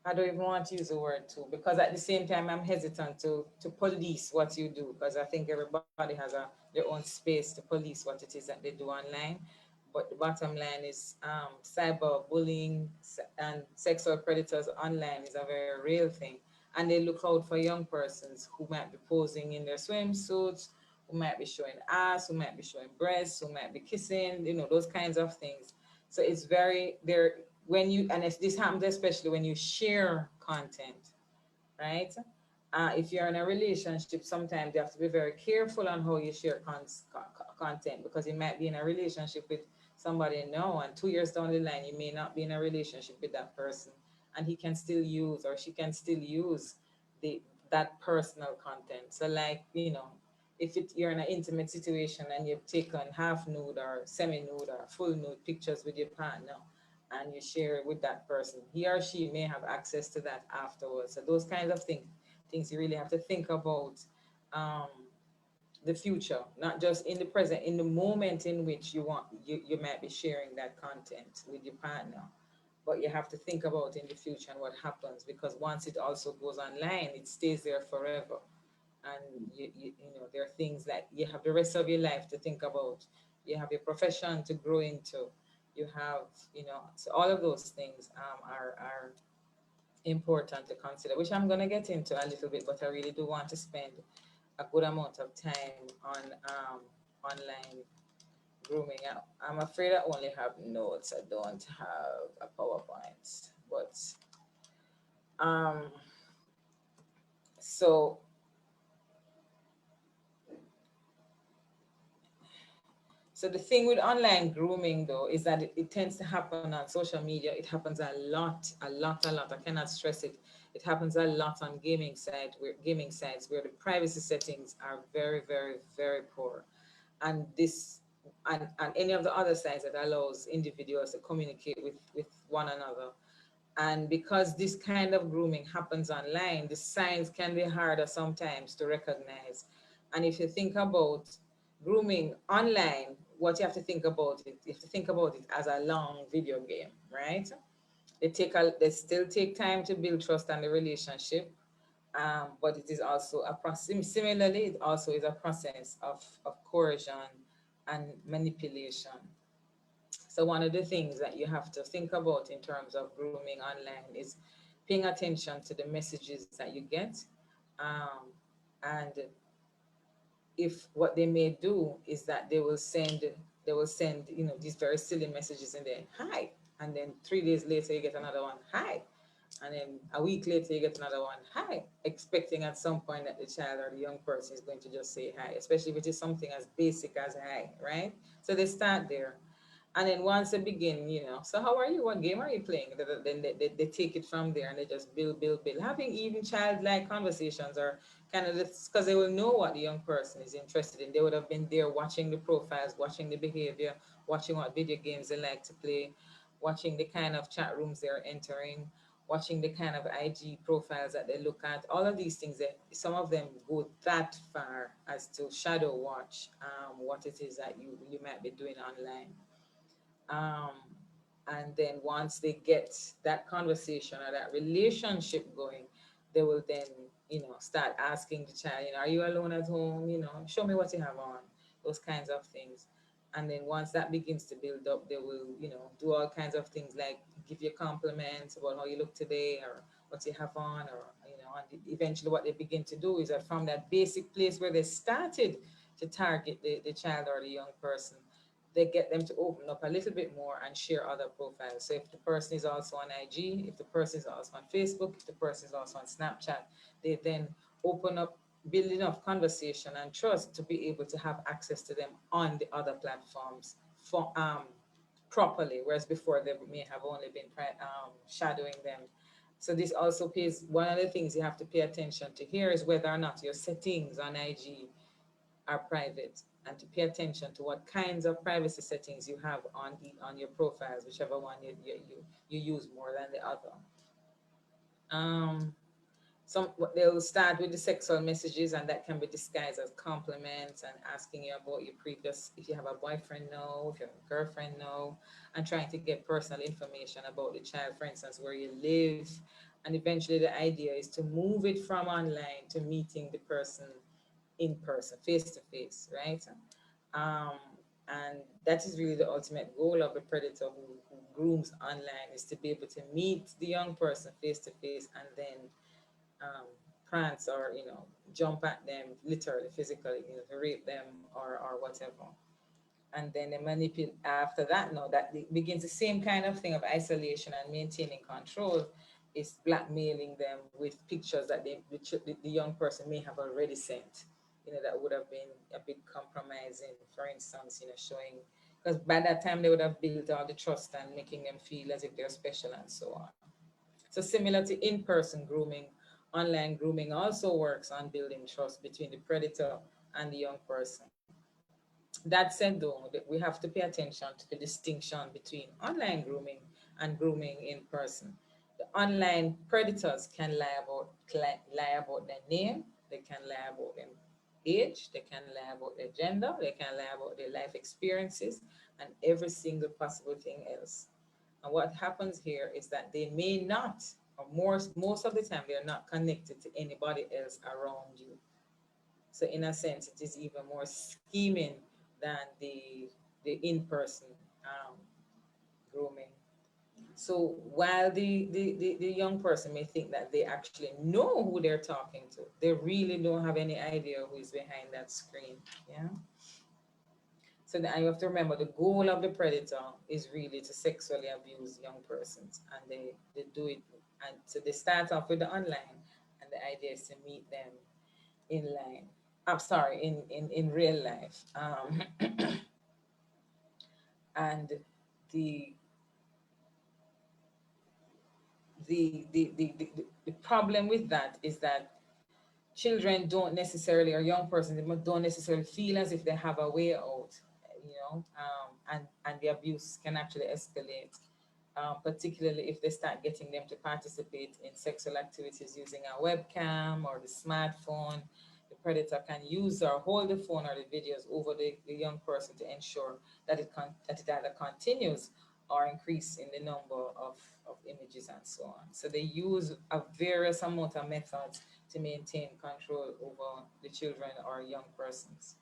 I don't even want to use the word too, because at the same time, I'm hesitant to police what you do, because I think everybody has their own space to police what it is that they do online. But the bottom line is cyber bullying and sexual predators online is a very real thing. And they look out for young persons who might be posing in their swimsuits, who might be showing ass, who might be showing breasts, who might be kissing, those kinds of things. So it's very, there when you, and this happens especially when you share content, right? If you're in a relationship, sometimes you have to be very careful on how you share content, because you might be in a relationship with somebody now, and 2 years down the line, you may not be in a relationship with that person, and he can still use, or she can still use that personal content. So like, if you're in an intimate situation and you've taken half nude or semi-nude or full nude pictures with your partner, and you share it with that person, he or she may have access to that afterwards. So those kinds of things you really have to think about, the future, not just in the present, in the moment in which you might be sharing that content with your partner. But you have to think about in the future and what happens, because once it also goes online, it stays there forever. And there are things that you have the rest of your life to think about. You have your profession to grow into. You have, so all of those things are important to consider, which I'm going to get into a little bit, but I really do want to spend a good amount of time on online grooming. I'm afraid I only have notes. I don't have a PowerPoint, but um, so the thing with online grooming though is that it tends to happen on social media. It happens a lot, a lot, a lot. I cannot stress it. It happens a lot on gaming sites where the privacy settings are very, very, very poor. And and any of the other sites that allows individuals to communicate with one another. And because this kind of grooming happens online, the signs can be harder sometimes to recognize. And if you think about grooming online, what you have to think about it, you have to think about it as a long video game, right? They still take time to build trust and the relationship, but it is also a process. Similarly, it also is a process of coercion and manipulation. So one of the things that you have to think about in terms of grooming online is paying attention to the messages that you get. Um, and if what they may do is that they will send these very silly messages in there, hi, and then 3 days later you get another one, hi, and then a week later you get another one, hi, expecting at some point that the child or the young person is going to just say hi, especially if it is something as basic as hi, right? So they start there. And then once they begin, so how are you? What game are you playing? Then they take it from there and they just build. Having even childlike conversations or kind of because they will know what the young person is interested in. They would have been there watching the profiles, watching the behavior, watching what video games they like to play, watching the kind of chat rooms they're entering, watching the kind of IG profiles that they look at. All of these things, that some of them go that far as to shadow watch what it is that you might be doing online. um, and then once they get that conversation or that relationship going, they will then start asking the child, are you alone at home, show me what you have on, those kinds of things. And then once that begins to build up, they will do all kinds of things like give you compliments about how you look today or what you have on, or and eventually what they begin to do is that from that basic place where they started to target the child or the young person, they get them to open up a little bit more and share other profiles. So if the person is also on IG, if the person is also on Facebook, if the person is also on Snapchat, they then open up, build enough conversation and trust to be able to have access to them on the other platforms for properly, whereas before they may have only been shadowing them. So this also pays, one of the things you have to pay attention to here is whether or not your settings on IG are private, and to pay attention to what kinds of privacy settings you have on your profiles, whichever one you use more than the other. Um, they'll start with the sexual messages, and that can be disguised as compliments and asking you about your previous, if you have a boyfriend, no, if you have a girlfriend, no, and trying to get personal information about the child, for instance, where you live. And eventually the idea is to move it from online to meeting the person in person, face to face, right? Um, and that is really the ultimate goal of a predator who grooms online, is to be able to meet the young person face to face and then um, prance or jump at them literally, physically, to rape them or whatever. And then they manipulate after that. Now that begins the same kind of thing of isolation and maintaining control, is blackmailing them with pictures that the young person may have already sent, that would have been a bit compromising, for instance, showing, because by that time they would have built all the trust and making them feel as if they're special and so on. So similar to in-person grooming, online grooming also works on building trust between the predator and the young person. That said, though, that we have to pay attention to the distinction between online grooming and grooming in person. The online predators can lie about their name, they can lie about their age, they can lie about their gender, they can lie about their life experiences, and every single possible thing else. And what happens here is that they may not, or most of the time, they're not connected to anybody else around you. So in a sense, it is even more scheming than the in-person grooming. So while the young person may think that they actually know who they're talking to, they really don't have any idea who is behind that screen. Yeah. So then you have to remember the goal of the predator is really to sexually abuse young persons, and they do it, and so they start off with the online, and the idea is to meet them in line. I'm sorry, in real life, and the the problem with that is that children don't necessarily, or young persons, they don't necessarily feel as if they have a way out, and the abuse can actually escalate, particularly if they start getting them to participate in sexual activities using a webcam or the smartphone. The predator can use or hold the phone or the videos over the young person to ensure that that it either continues or increase in the number of images and so on. So they use a various amount of methods to maintain control over the children or young persons.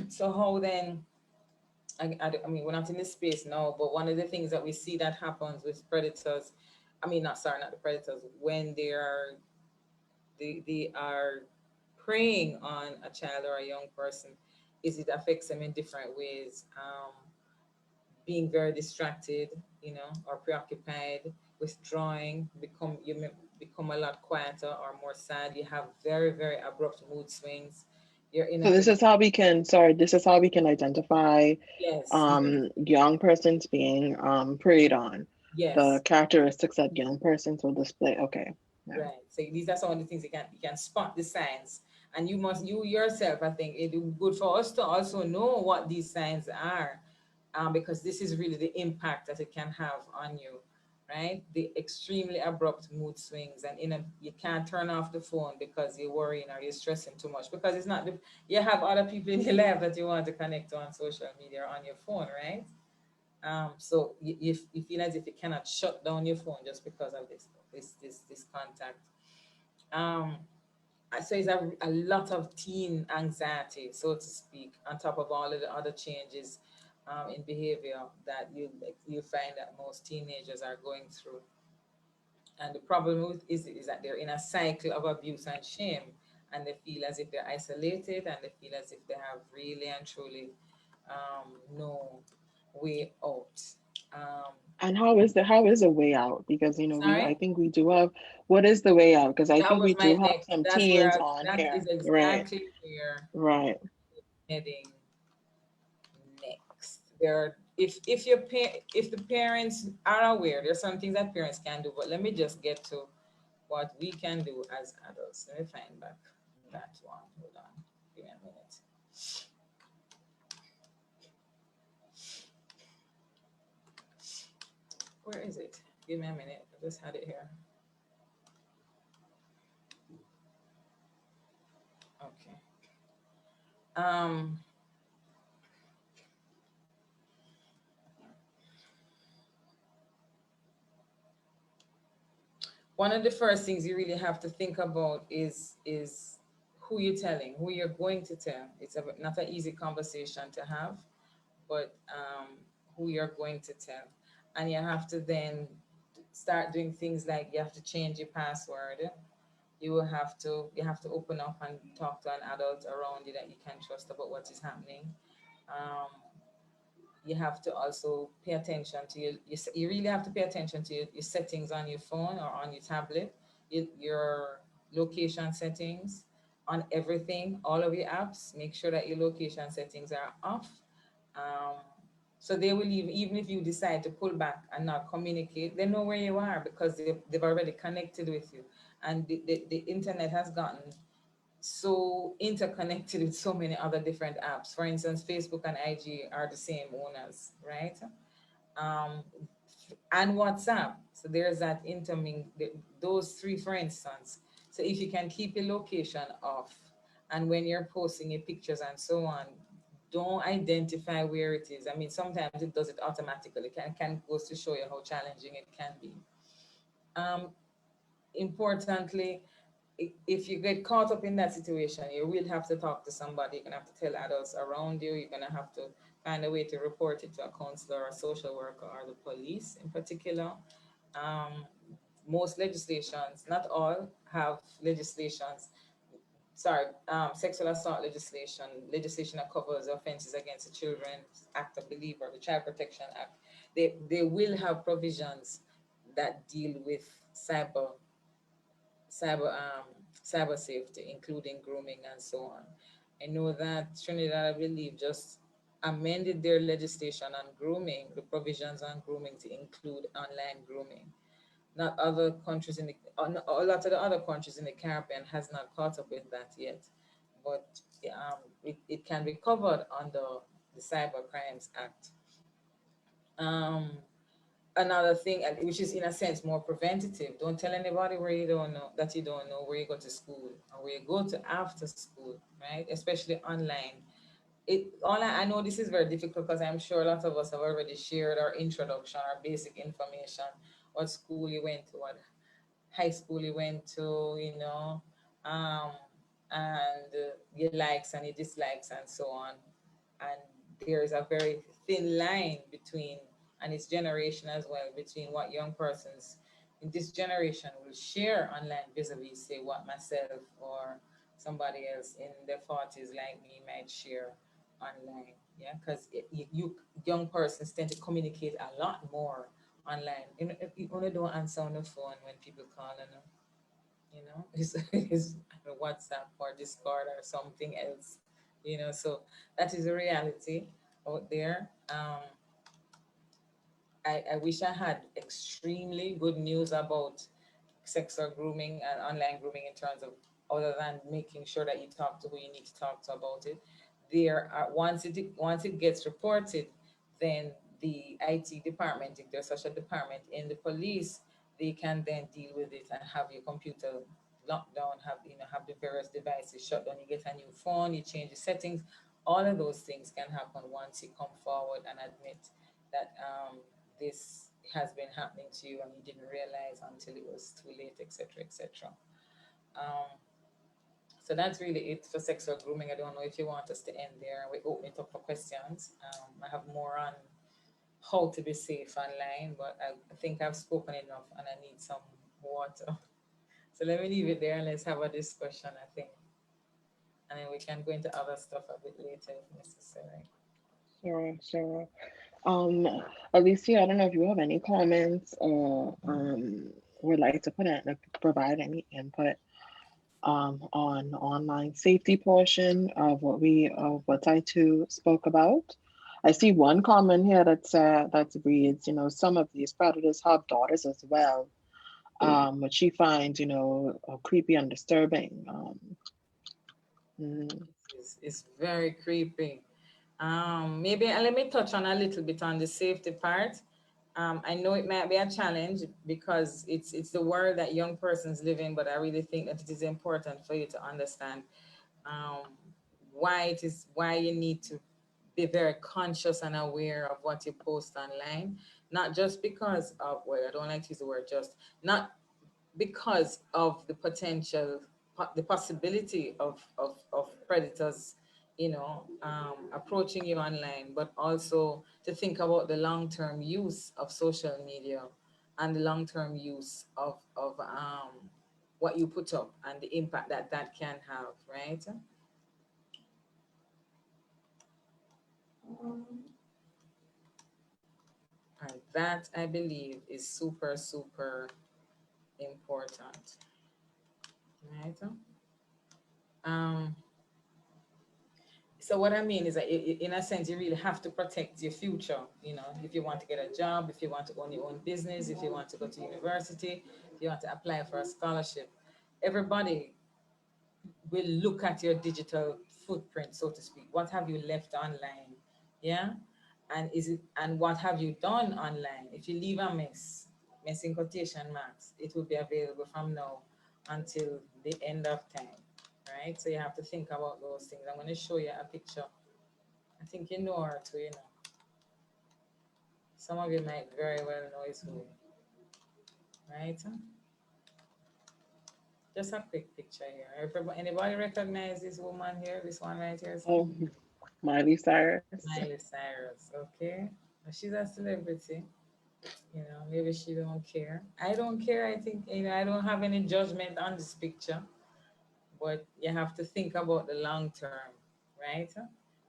So how then, I mean, we're not in this space now, but one of the things that we see that happens with predators, I mean, not the predators, when they are preying on a child or a young person, is it affects them in different ways. Being very distracted, or preoccupied, withdrawing, become a lot quieter or more sad. You have very, very abrupt mood swings. You're So this is how we can, this is how we can identify yes, young persons being preyed on. yes, The characteristics that young persons will display. Okay. Yeah. right. So these are some of the things you can spot the signs, and you yourself, I think it would be good for us to also know what these signs are, because this is really the impact that it can have on you, right? The extremely abrupt mood swings, and you can't turn off the phone because you're worrying or you're stressing too much, because it's not you have other people in your life that you want to connect to on social media or on your phone, right? So you feel as if you cannot shut down your phone just because of this contact. Um, so it's a lot of teen anxiety, so to speak, on top of all of the other changes in behavior that you find that most teenagers are going through. And the problem with is that they're in a cycle of abuse and shame, and they feel as if they're isolated, and they feel as if they have really and truly no way out. Um, And how is a way out? Because I Sorry, think we do have, what is the way out? Because I that think was we my do have next. some That's where teens on that is here. Right. exactly where Right. heading next. If the parents are aware, there's some things that parents can do, but let me just get to what we can do as adults. Let me find back that one. Hold on, give me a minute. Where is it? Give me a minute. I just had it here. Okay. Um, One of the first things you really have to think about is who you're telling, who you're going to tell. It's not an easy conversation to have, but who you're going to tell. And you have to then start doing things like you have to change your password. You have to open up and talk to an adult around you that you can trust about what is happening. Um, you have to also pay attention to you really have to pay attention to your settings on your phone or on your tablet, your location settings on everything, all of your apps. Make sure that your location settings are off. um, so they will even if you decide to pull back and not communicate, they know where you are because they've already connected with you. And the internet has gotten so interconnected with so many other different apps. For instance, Facebook and IG are the same owners, right? Um, and WhatsApp. So there's that interming, those three, for instance. So if you can keep your location off, and when you're posting your pictures and so on, don't identify where it is. I mean, sometimes it does it automatically. Can goes to show you how challenging it can be. Um, Importantly, if you get caught up in that situation, you will have to talk to somebody. You're gonna have to tell adults around you. You're gonna have to find a way to report it to a counselor or a social worker or the police in particular. Um, Most legislations, not all, have legislations sexual assault legislation that covers offenses against the Children's Act, I believe, or the Child Protection Act, they will have provisions that deal with cyber cyber safety, including grooming and so on. I know that Trinidad, I believe, just amended their legislation on grooming, the provisions on grooming to include online grooming. Not other countries in the a lot of the other countries in the Caribbean has not caught up with that yet, but it can be covered under the Cyber Crimes Act. Um, Another thing, which is in a sense more preventative, don't tell anybody where you don't know, that you don't know, where you go to school or where you go to after school, right? Especially online. I know this is very difficult because I'm sure a lot of us have already shared our introduction, our basic information, what school you went to, what high school you went to, um, and your likes and your dislikes and so on. And there is a very thin line between, and it's generation as well, between what young persons in this generation will share online vis-a-vis, say, what myself or somebody else in their 40s like me might share online. Yeah, because you young persons tend to communicate a lot more online. You only don't answer on the phone when people call, it's WhatsApp or Discord or something else, so that is a reality out there. I wish I had extremely good news about sexual grooming and online grooming in terms of, other than making sure that you talk to who you need to talk to about it. There are, once it gets reported, then the IT department, if there's such a department in the police, they can then deal with it and have your computer locked down, have the various devices shut down. You get a new phone, you change the settings. All of those things can happen once you come forward and admit that this has been happening to you and you didn't realize until it was too late, etc., etc. Um, so that's really it for sexual grooming. I don't know if you want us to end there. We open it up for questions. I have more on how to be safe online, but I think I've spoken enough and I need some water. So let me leave it there and let's have a discussion, I think. And then we can go into other stuff a bit later if necessary. Sure. Um, Alicia, I don't know if you have any comments or would like to provide any input on online safety portion of what Taitu spoke about. I see one comment here that reads, some of these predators have daughters as well, which she finds, creepy and disturbing. It's very creepy. Maybe let me touch on a little bit on the safety part. I know it might be a challenge because it's the world that young persons live in, but I really think that it is important for you to understand um, why you need to be very conscious and aware of what you post online. Not just because of, well, I don't like to use the word just, not because of the potential, the possibility of predators, approaching you online, but also to think about the long-term use of social media and the long-term use of what you put up and the impact that that can have, right? And that, I believe, is super, super important, right? Um, So what I mean is that in a sense, you really have to protect your future. If you want to get a job, if you want to own your own business, if you want to go to university, if you want to apply for a scholarship, everybody will look at your digital footprint, so to speak. What have you left online? Yeah. And what have you done online? If you leave a mess in quotation marks, it will be available from now until the end of time. Right? So you have to think about those things. I'm going to show you a picture. I think you know her too, Some of you might very well know it's who, right? Just a quick picture here. Anybody recognize this woman here? This one right here? Oh, Miley Cyrus. Miley Cyrus, okay? She's a celebrity. Maybe she don't care. I don't care. I think, I don't have any judgment on this picture. but you have to think about the long term, right?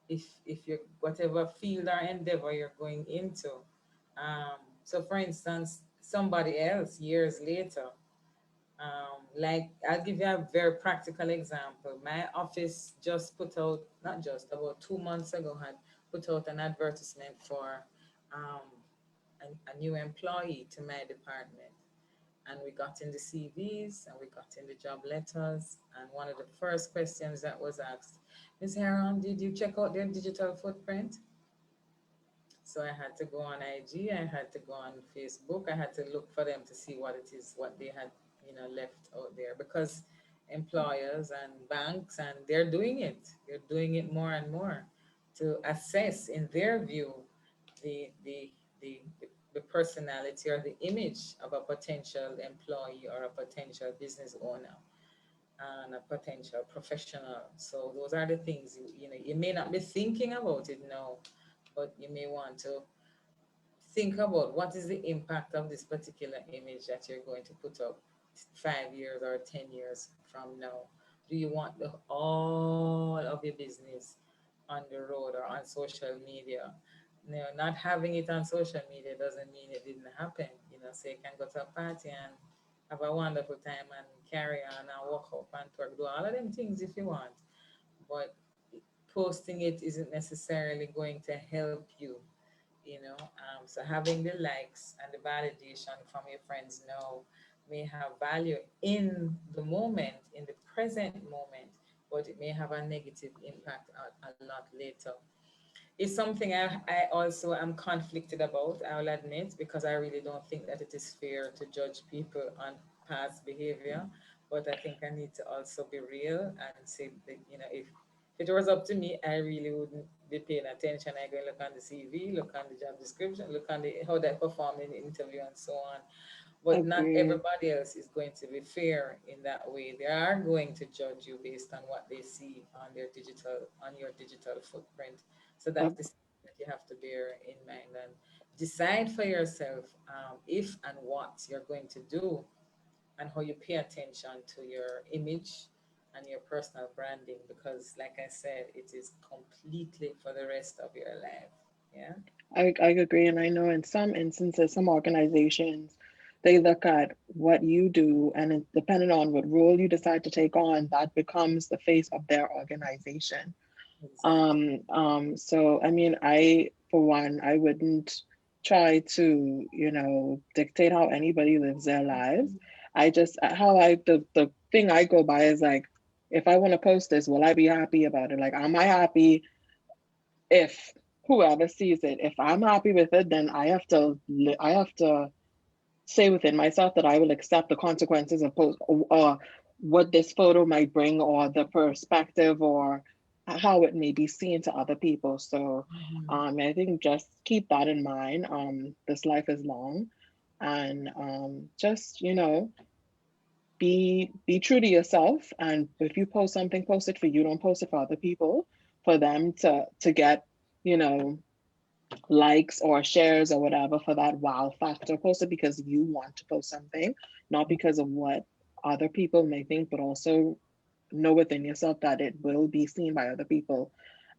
If you're whatever field or endeavor you're going into. So for instance, somebody else years later, like I'll give you a very practical example. My office just put out, not just about 2 months ago, had put out an advertisement for um, a new employee to my department. And we got in the CVs and we got in the job letters. And one of the first questions that was asked, Ms. Heron, did you check out their digital footprint? So I had to go on IG, I had to go on Facebook, I had to look for them to see what it is, what they had, left out there, because employers and banks and they're doing it more and more to assess in their view the the the the personality or the image of a potential employee or a potential business owner and a potential professional. So those are the things you may not be thinking about it now, but you may want to think about what is the impact of this particular image that you're going to put up 5 years or 10 years from now. Do you want all of your business on the road or on social media? Not having it on social media doesn't mean it didn't happen. So you can go to a party and have a wonderful time and carry on and walk up and twerk, do all of them things if you want. But posting it isn't necessarily going to help you. So having the likes and the validation from your friends now may have value in the moment, in the present moment, but it may have a negative impact a lot later. It's something I also am conflicted about, I'll admit, because I really don't think that it is fair to judge people on past behavior. But I think I need to also be real and say that, if it was up to me, I really wouldn't be paying attention. I go look on the CV, look on the job description, look on how they perform in the interview and so on. But not Agree. everybody else is going to be fair in that way. They are going to judge you based on what they see on your digital footprint. So that's Ag- the thing that you have to bear in mind and decide for yourself if and what you're going to do and how you pay attention to your image and your personal branding, because like I said, it is completely for the rest of your life. Yeah. I agree. And I know in some instances, some organizations, they look at what you do, and depending on what role you decide to take on, that becomes the face of their organization. Exactly. So I mean, for one, I wouldn't try to, dictate how anybody lives their lives. I just, the thing I go by is like, if I want to post this, will I be happy about it? Like, am I happy if whoever sees it? If I'm happy with it, then I have to say within myself that I will accept the consequences of post or what this photo might bring or the perspective or how it may be seen to other people. So Mhm. I think just keep that in mind. This life is long, and just be true to yourself. And if you post something, post it for you. Don't post it for other people, for them to get you know likes or shares or whatever for that wow factor. Post it because you want to post something, not because of what other people may think, but also know within yourself that it will be seen by other people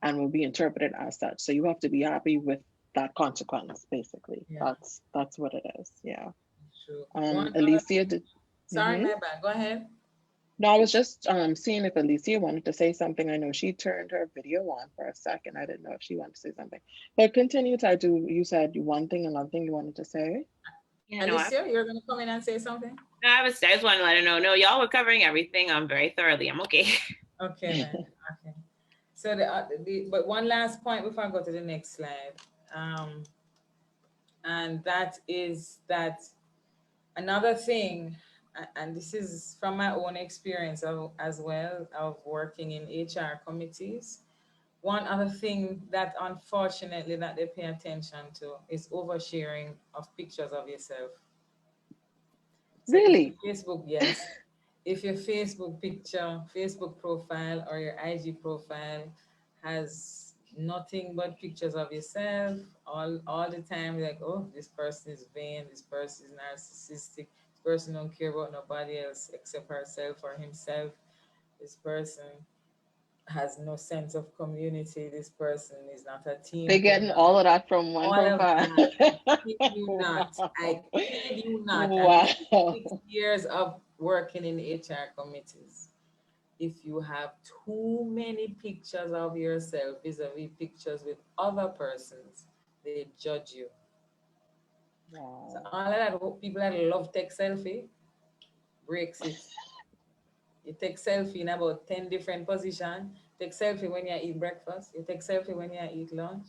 and will be interpreted as such. So you have to be happy with that consequence, basically. Yeah, That's what it is. Yeah. true. One other Alicia thing. did. Sorry, Mm-hmm. my bad. Go ahead. No, I was just seeing if Alicia wanted to say something. I know she turned her video on for a second. I didn't know if she wanted to say something. But continue, Taitu. You said one thing, another thing you wanted to say. You know, Alicia, you're going to come in and say something? I just want to let her know. No, y'all were covering everything. Very thoroughly. I'm okay. Okay, then. Okay. So, but one last point before I go to the next slide. Um, and that is that another thing, and this is from my own experience as well of working in HR committees. One other thing that unfortunately that they pay attention to is oversharing of pictures of yourself. So if your Really? Facebook, yes, if your Facebook picture, Facebook profile or your IG profile has nothing but pictures of yourself all the time, like, oh, this person is vain, this person is narcissistic, this person don't care about nobody else except herself or himself. This person has no sense of community. This person is not a They're team getting player. all of that from one All of profile. that. I kid you not. I kid you not. And this is Wow. 6 years of working in HR committees. If you have too many pictures of yourself vis-a-vis pictures with other persons, they judge you. So Wow. all of that people that love take selfie breaks it. You take selfie in about 10 different positions. Take selfie when you eat breakfast. You take selfie when you eat lunch.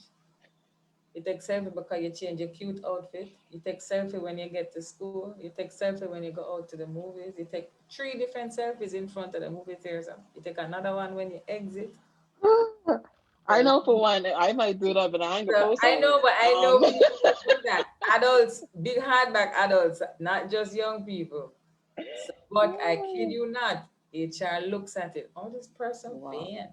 You take selfie because you change your cute outfit. You take selfie when you get to school. You take selfie when you go out to the movies. You take 3 different selfies in front of the movie theater. You take another one when you exit. I So, know for one, I might do that, but I ain't gonna so post I on know, it. but I know people that do that. Adults, big hardback adults, not just young people. So, but I kid you not, HR looks at it. Oh, this person Wow. vain.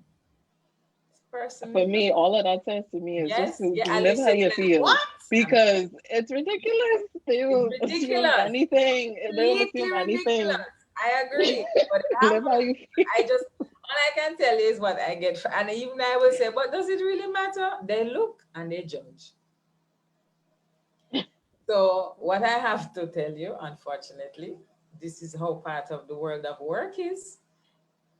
This person For is me, all of that says to me is just yes, yeah. to live how Alicia is you like, feel, what? because it's ridiculous. They It's will assume ridiculous. anything. They will Completely assume anything. ridiculous. I agree. But it Live how happens. you feel. I just all I can tell you is what I get. And even I will say, but does it really matter? They look and they judge. So what I have to tell you, unfortunately, this is how part of the world of work is.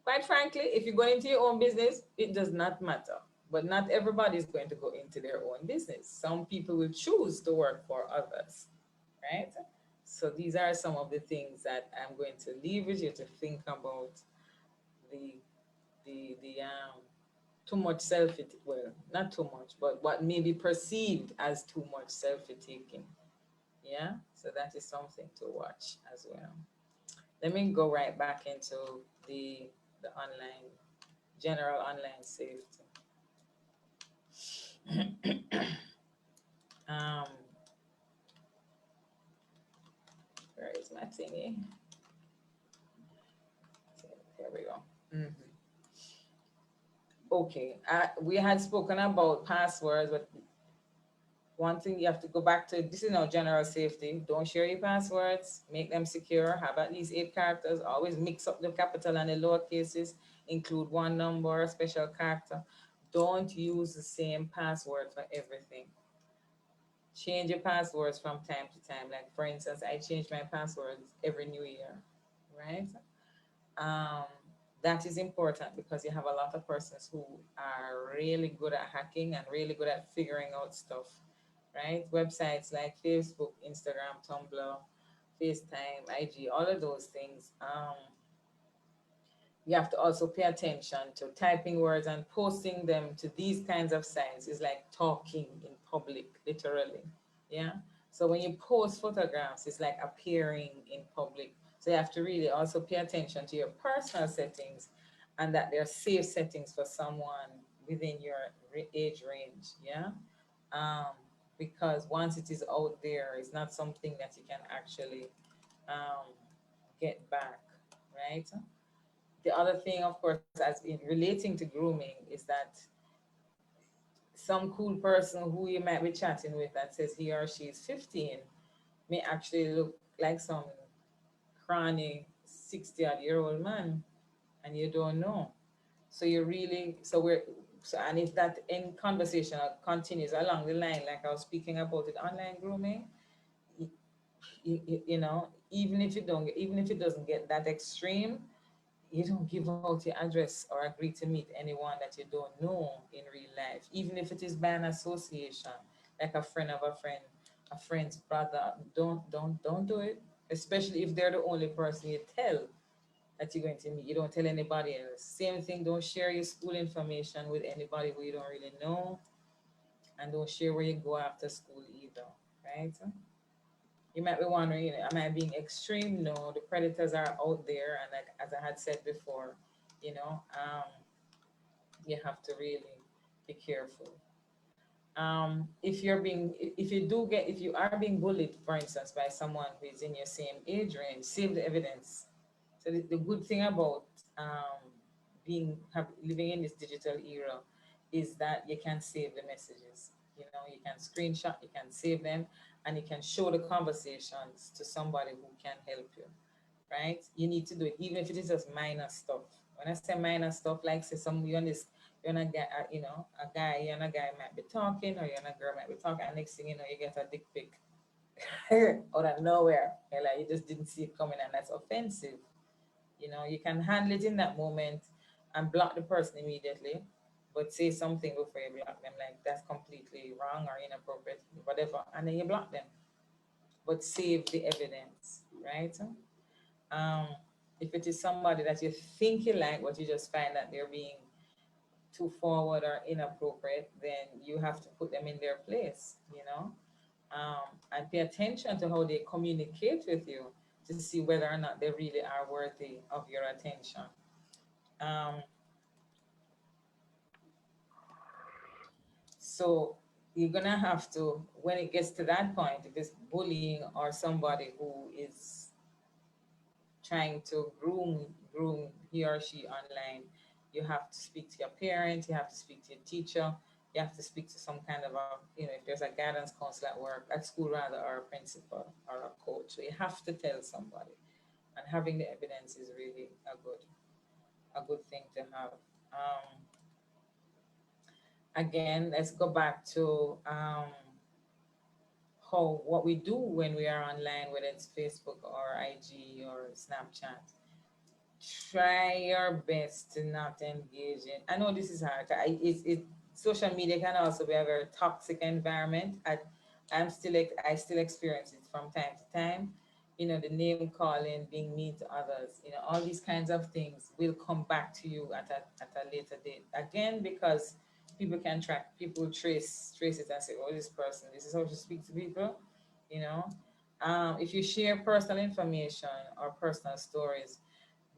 Quite frankly, if you go into your own business, it does not matter. But not everybody is going to go into their own business. Some people will choose to work for others, right? So these are some of the things that I'm going to leave with you to think about the the too much selfie, well, not too much, but what may be perceived as too much selfie taking. Yeah, so that is something to watch as well. Let me go right back into the online general online safety. um, where is my thingy? Here we go. Mhm. Okay, we had spoken about passwords, but one thing you have to go back to, this is now general safety. Don't share your passwords, make them secure, have at least 8 characters, always mix up the capital and the lower cases, include one number, a special character. Don't use the same password for everything. Change your passwords from time to time. Like for instance, I change my passwords every new year, right? Um, that is important because you have a lot of persons who are really good at hacking and really good at figuring out stuff, right? Websites like Facebook, Instagram, Tumblr, FaceTime, IG, all of those things. You have to also pay attention to typing words and posting them to these kinds of sites is like talking in public, literally. Yeah. So when you post photographs, it's like appearing in public. So you have to really also pay attention to your personal settings and that they're safe settings for someone within your age range. Yeah. Um, because once it is out there, it's not something that you can actually um, get back, right? The other thing, of course, as in relating to grooming, is that some cool person who you might be chatting with that says he or she is 15 may actually look like some cranny 60-odd-year-old man, and you don't know. So you really, so we're, so, and if that in conversation continues along the line, like I was speaking about it, online grooming, you know, even if you don't, even if it doesn't get that extreme, you don't give out your address or agree to meet anyone that you don't know in real life, even if it is by an association, like a friend of a friend, a friend's brother. Don't do it, especially if they're the only person you tell that you're going to meet. You don't tell anybody else. Same thing, don't share your school information with anybody who you don't really know, and don't share where you go after school either, right? You might be wondering, you know, am I being extreme? No, the predators are out there, and like as I had said before, you know, you have to really be careful. If you do get, if you are being bullied, for instance, by someone who is in your same age range, save the evidence. So the good thing about living in this digital era is that you can save the messages. You know, you can screenshot, you can save them, and you can show the conversations to somebody who can help you. Right? You need to do it, even if it is just minor stuff. When I say minor stuff, like say you and this, you and a guy, you and a guy might be talking, or you and a girl might be talking, and next thing you know, you get a dick pic out of nowhere. And like you just didn't see it coming, and that's offensive. You can handle it in that moment and block the person immediately, but say something before you block them, like that's completely wrong or inappropriate, whatever, and then you block them. But save the evidence, right? Um, if it is somebody that you think you like, but you just find that they're being too forward or inappropriate, then you have to put them in their place, and pay attention to how they communicate with you to see whether or not they really are worthy of your attention. Um, so you're gonna have to, when it gets to that point, if it's bullying or somebody who is trying to groom he or she online, you have to speak to your parent, you have to speak to your teacher, you have to speak to some kind of if there's a guidance counselor at work, at school rather, or a principal or a coach. So you have to tell somebody, and having the evidence is really a good thing to have. Again, let's go back to what we do when we are online, whether it's Facebook or IG or Snapchat. Try your best to not engage in. I know this is hard. Social media can also be a very toxic environment. I still experience it from time to time. The name calling, being mean to others. All these kinds of things will come back to you at a later date. Again, because people trace it and say, oh, this person, this is how to speak to people. You know, if you share personal information or personal stories,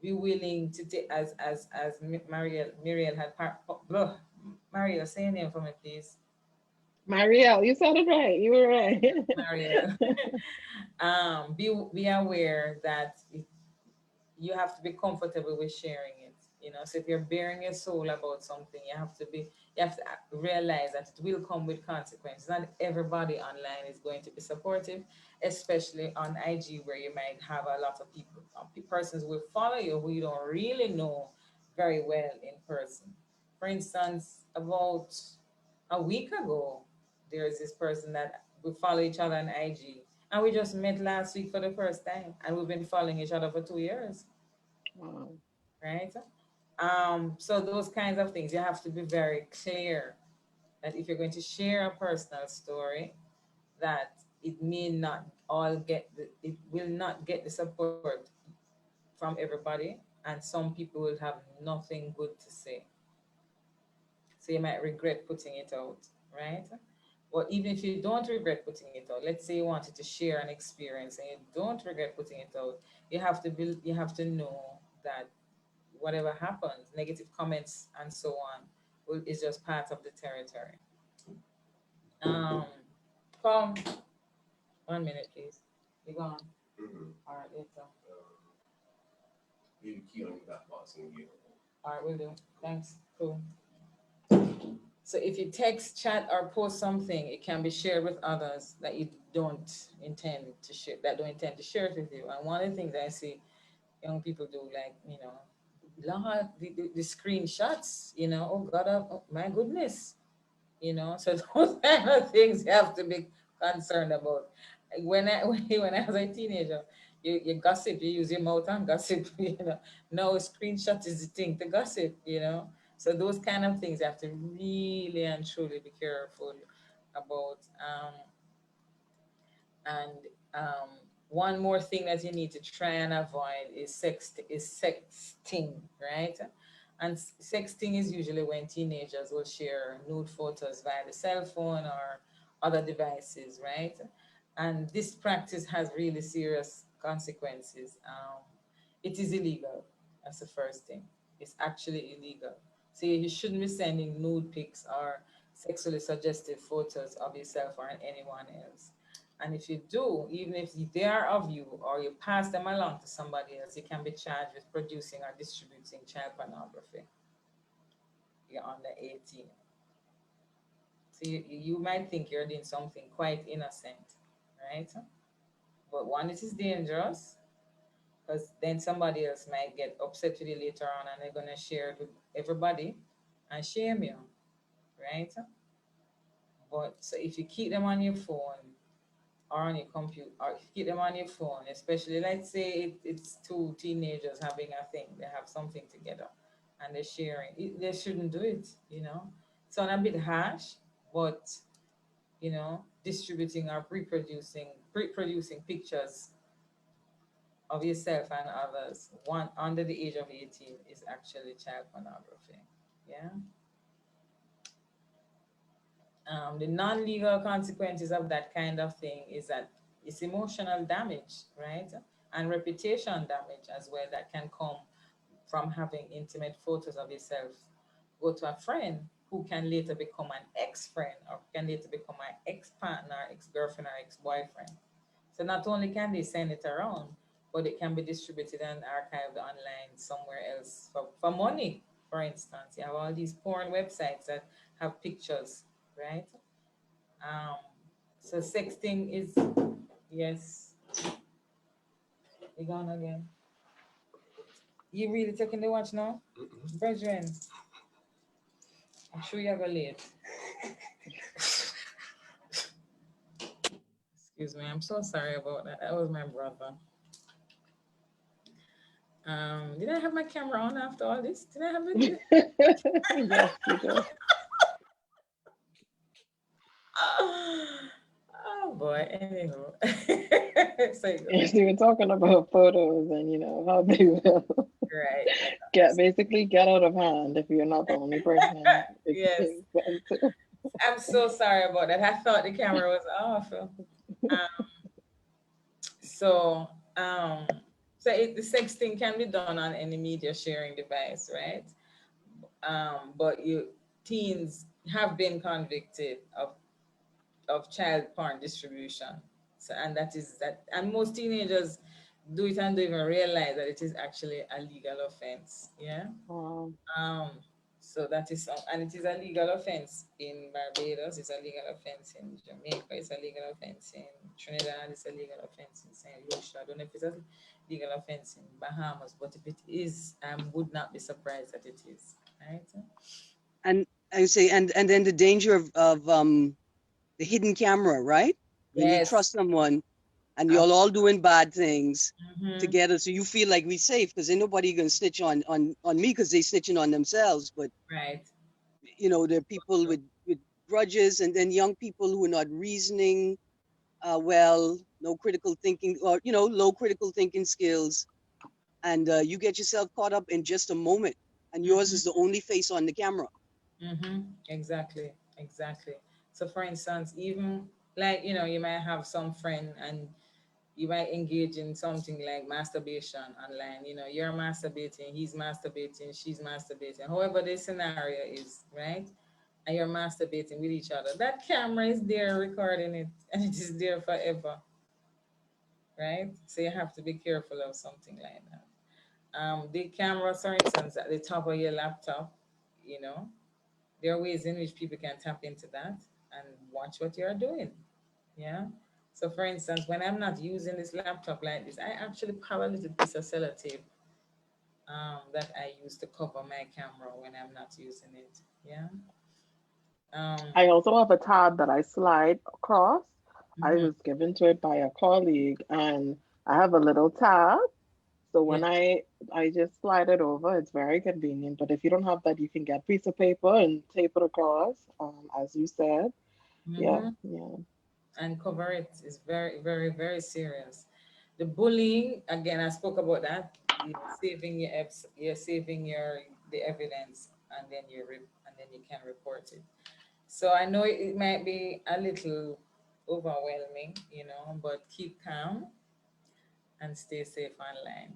be willing to take as Mariel had Mariel, say your name for me, please. Marielle, you said it right. You were right. Mariel. Be aware that you have to be comfortable with sharing it. So if you're bearing your soul about something, you have to realize that it will come with consequences. Not everybody online is going to be supportive, especially on IG, where you might have a lot of people, persons will follow you who you don't really know very well in person. For instance, about a week ago, there's this person that we follow each other on IG, and we just met last week for the first time, and we've been following each other for 2 years, Wow. right? So those kinds of things, you have to be very clear that if you're going to share a personal story, that it may not it will not get the support from everybody, and some people will have nothing good to say. So you might regret putting it out, right? But even if you don't regret putting it out, let's say you wanted to share an experience and you don't regret putting it out, you have to know that whatever happens, negative comments and so on, is just part of the territory. Um, Come, 1 minute, please. You go on. All right, later. Leave the key on your back box and get. All right, we'll do. Thanks. Cool. So if you text, chat, or post something, it can be shared with others that you don't intend to share, it with you. And one of the things I see young people do, like, the screenshots, oh God, oh my goodness, so those kind of things you have to be concerned about. When I was a teenager, you gossip, you use your mouth and gossip, Now screenshot is the thing to gossip. So those kind of things you have to really and truly be careful about. And um, one more thing that you need to try and avoid is sexting, right? And sexting is usually when teenagers will share nude photos via the cell phone or other devices, right? And this practice has really serious consequences. It is illegal. That's the first thing. It's actually illegal. So you shouldn't be sending nude pics or sexually suggestive photos of yourself or anyone else. And if you do, even if they are of you or you pass them along to somebody else, you can be charged with producing or distributing child pornography. You're under 18. So you might think you're doing something quite innocent, right? But one, it is dangerous. because then somebody else might get upset with you later on and they're going to share it with everybody and shame you, right? But so if you keep them on your phone or on your computer, or if you keep them on your phone, especially let's say it's two teenagers having a thing, they have something together and they're sharing, they shouldn't do it, you know. Sound a bit harsh, but you know, distributing or pre-producing pictures of yourself and others one under the age of 18 is actually child pornography. Yeah. The non-legal consequences of that kind of thing is that it's emotional damage, right? And reputation damage as well that can come from having intimate photos of yourself go to a friend who can later become an ex-friend or can later become an ex-partner, ex-girlfriend, or ex-boyfriend. So not only can they send it around, but it can be distributed and archived online somewhere else for money. For instance, you have all these porn websites that have pictures, right? Um, so sexting is, yes, you gone again. You really taking the watch now? Brethren, I'm sure you're going late. Excuse me, I'm so sorry about that. That was my brother. Did I have my camera on after all this? Did I have it? Yes, you do. Oh boy, anywho. So Yes, you were talking about photos and how they will right. basically get out of hand if you're not the only person it's Yes. being sent to. I'm so sorry about that. I thought the camera was off. So, the sexting can be done on any media sharing device, right? But teens have been convicted of child porn distribution. So, and that is that, and most teenagers do it and don't even realize that it is actually a legal offense. Yeah. Wow. So that is, and it is a legal offense in Barbados. It's a legal offense in Jamaica. It's a legal offense in Trinidad. It's a legal offense in Saint Lucia. I don't know if it's a legal offense in Bahamas, but if it is, I would not be surprised that it is. Right. And I say, and then the danger of the hidden camera, right? When you trust Yes. someone and you're all doing bad things Mhm. together, so you feel like we're safe because ain't nobody gonna snitch on me because they snitching on themselves. But Right. there are people with grudges, and then young people who are not reasoning well, no critical thinking, or low critical thinking skills, and you get yourself caught up in just a moment, and yours is the only face on the camera. Exactly. Exactly. So, for instance, even like you might have some friend and you might engage in something like masturbation online. You're masturbating, he's masturbating, she's masturbating, however the scenario is, right? And you're masturbating with each other. That camera is there recording it, and it is there forever, right? So you have to be careful of something like that. The camera, for instance, at the top of your laptop, you know, there are ways in which people can tap into that and watch what you're doing. Yeah. So for instance, when I'm not using this laptop like this, I actually have a little piece of sellotape that I use to cover my camera when I'm not using it. Yeah. I also have a tab that I slide across. I Mhm. was given to it by a colleague, and I have a little tab. So Yeah. when I just slide it over, it's very convenient. But if you don't have that, you can get a piece of paper and tape it across, as you said. Yeah, Hmm. yeah. And cover it is very, very, very serious. The bullying, again, I spoke about that. You're saving you're saving the evidence, and then and then you can report it. So I know it might be a little overwhelming, but keep calm and stay safe online.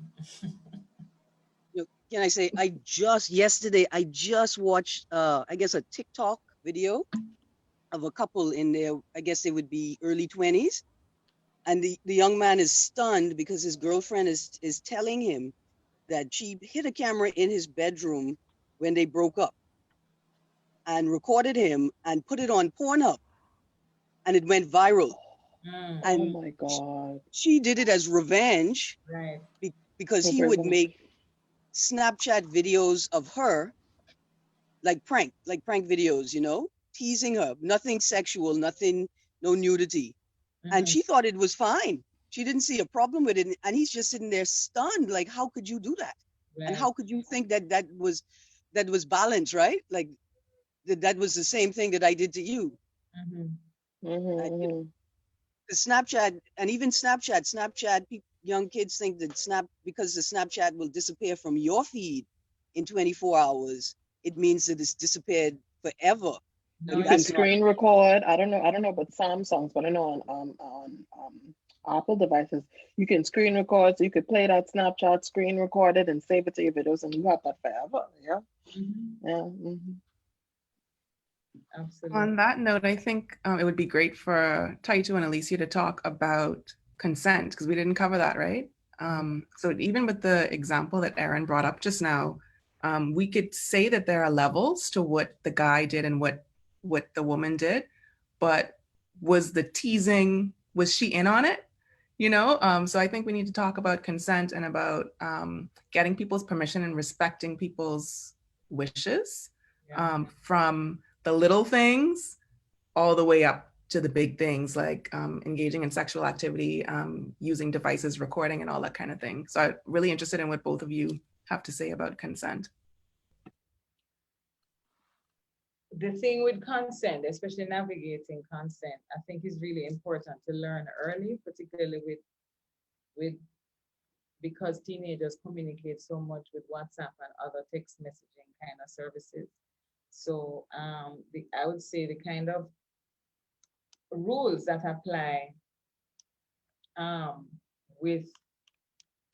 Can I say yesterday I just watched I guess a TikTok video of a couple in their, I guess they would be early 20s, and the young man is stunned because his girlfriend is telling him that she hid a camera in his bedroom when they broke up and recorded him and put it on Pornhub, and it went viral. Mm, Oh And my God. she did it as revenge right. because Oh, he praise would the Lord. make Snapchat videos of her, like prank videos, you know, teasing her. Nothing sexual, nothing, no nudity. And Mhm. she thought it was fine. She didn't see a problem with it. And he's just sitting there stunned, like, how could you do that? And Right. how could you think that that was balanced, right? Like that was the same thing that I did to you. Mhm. You know, Mm-hmm, the Snapchat, and even Snapchat, young kids think that because the Snapchat will disappear from your feed in 24 hours, it means that it's disappeared forever. No, And you can it's that's not. screen record. I don't know about Samsungs, but I know on Apple devices, you can screen record. So you could play that Snapchat, screen record it, and save it to your videos, and you have that forever. Yeah, Mhm. yeah. Mm-hmm. On Absolutely. that note, I think it would be great for Taitu and Allicia to talk about consent because we didn't cover that, right? So even with the example that Erin brought up just now, we could say that there are levels to what the guy did and what the woman did, but was the teasing, was she in on it? You know, so I think we need to talk about consent and about getting people's permission and respecting people's wishes Yeah. from the little things all the way up to the big things like engaging in sexual activity, using devices, recording, and all that kind of thing. So I'm really interested in what both of you have to say about consent. The thing with consent, especially navigating consent, I think is really important to learn early, particularly with because teenagers communicate so much with WhatsApp and other text messaging kind of services. So I would say the kind of rules that apply um, with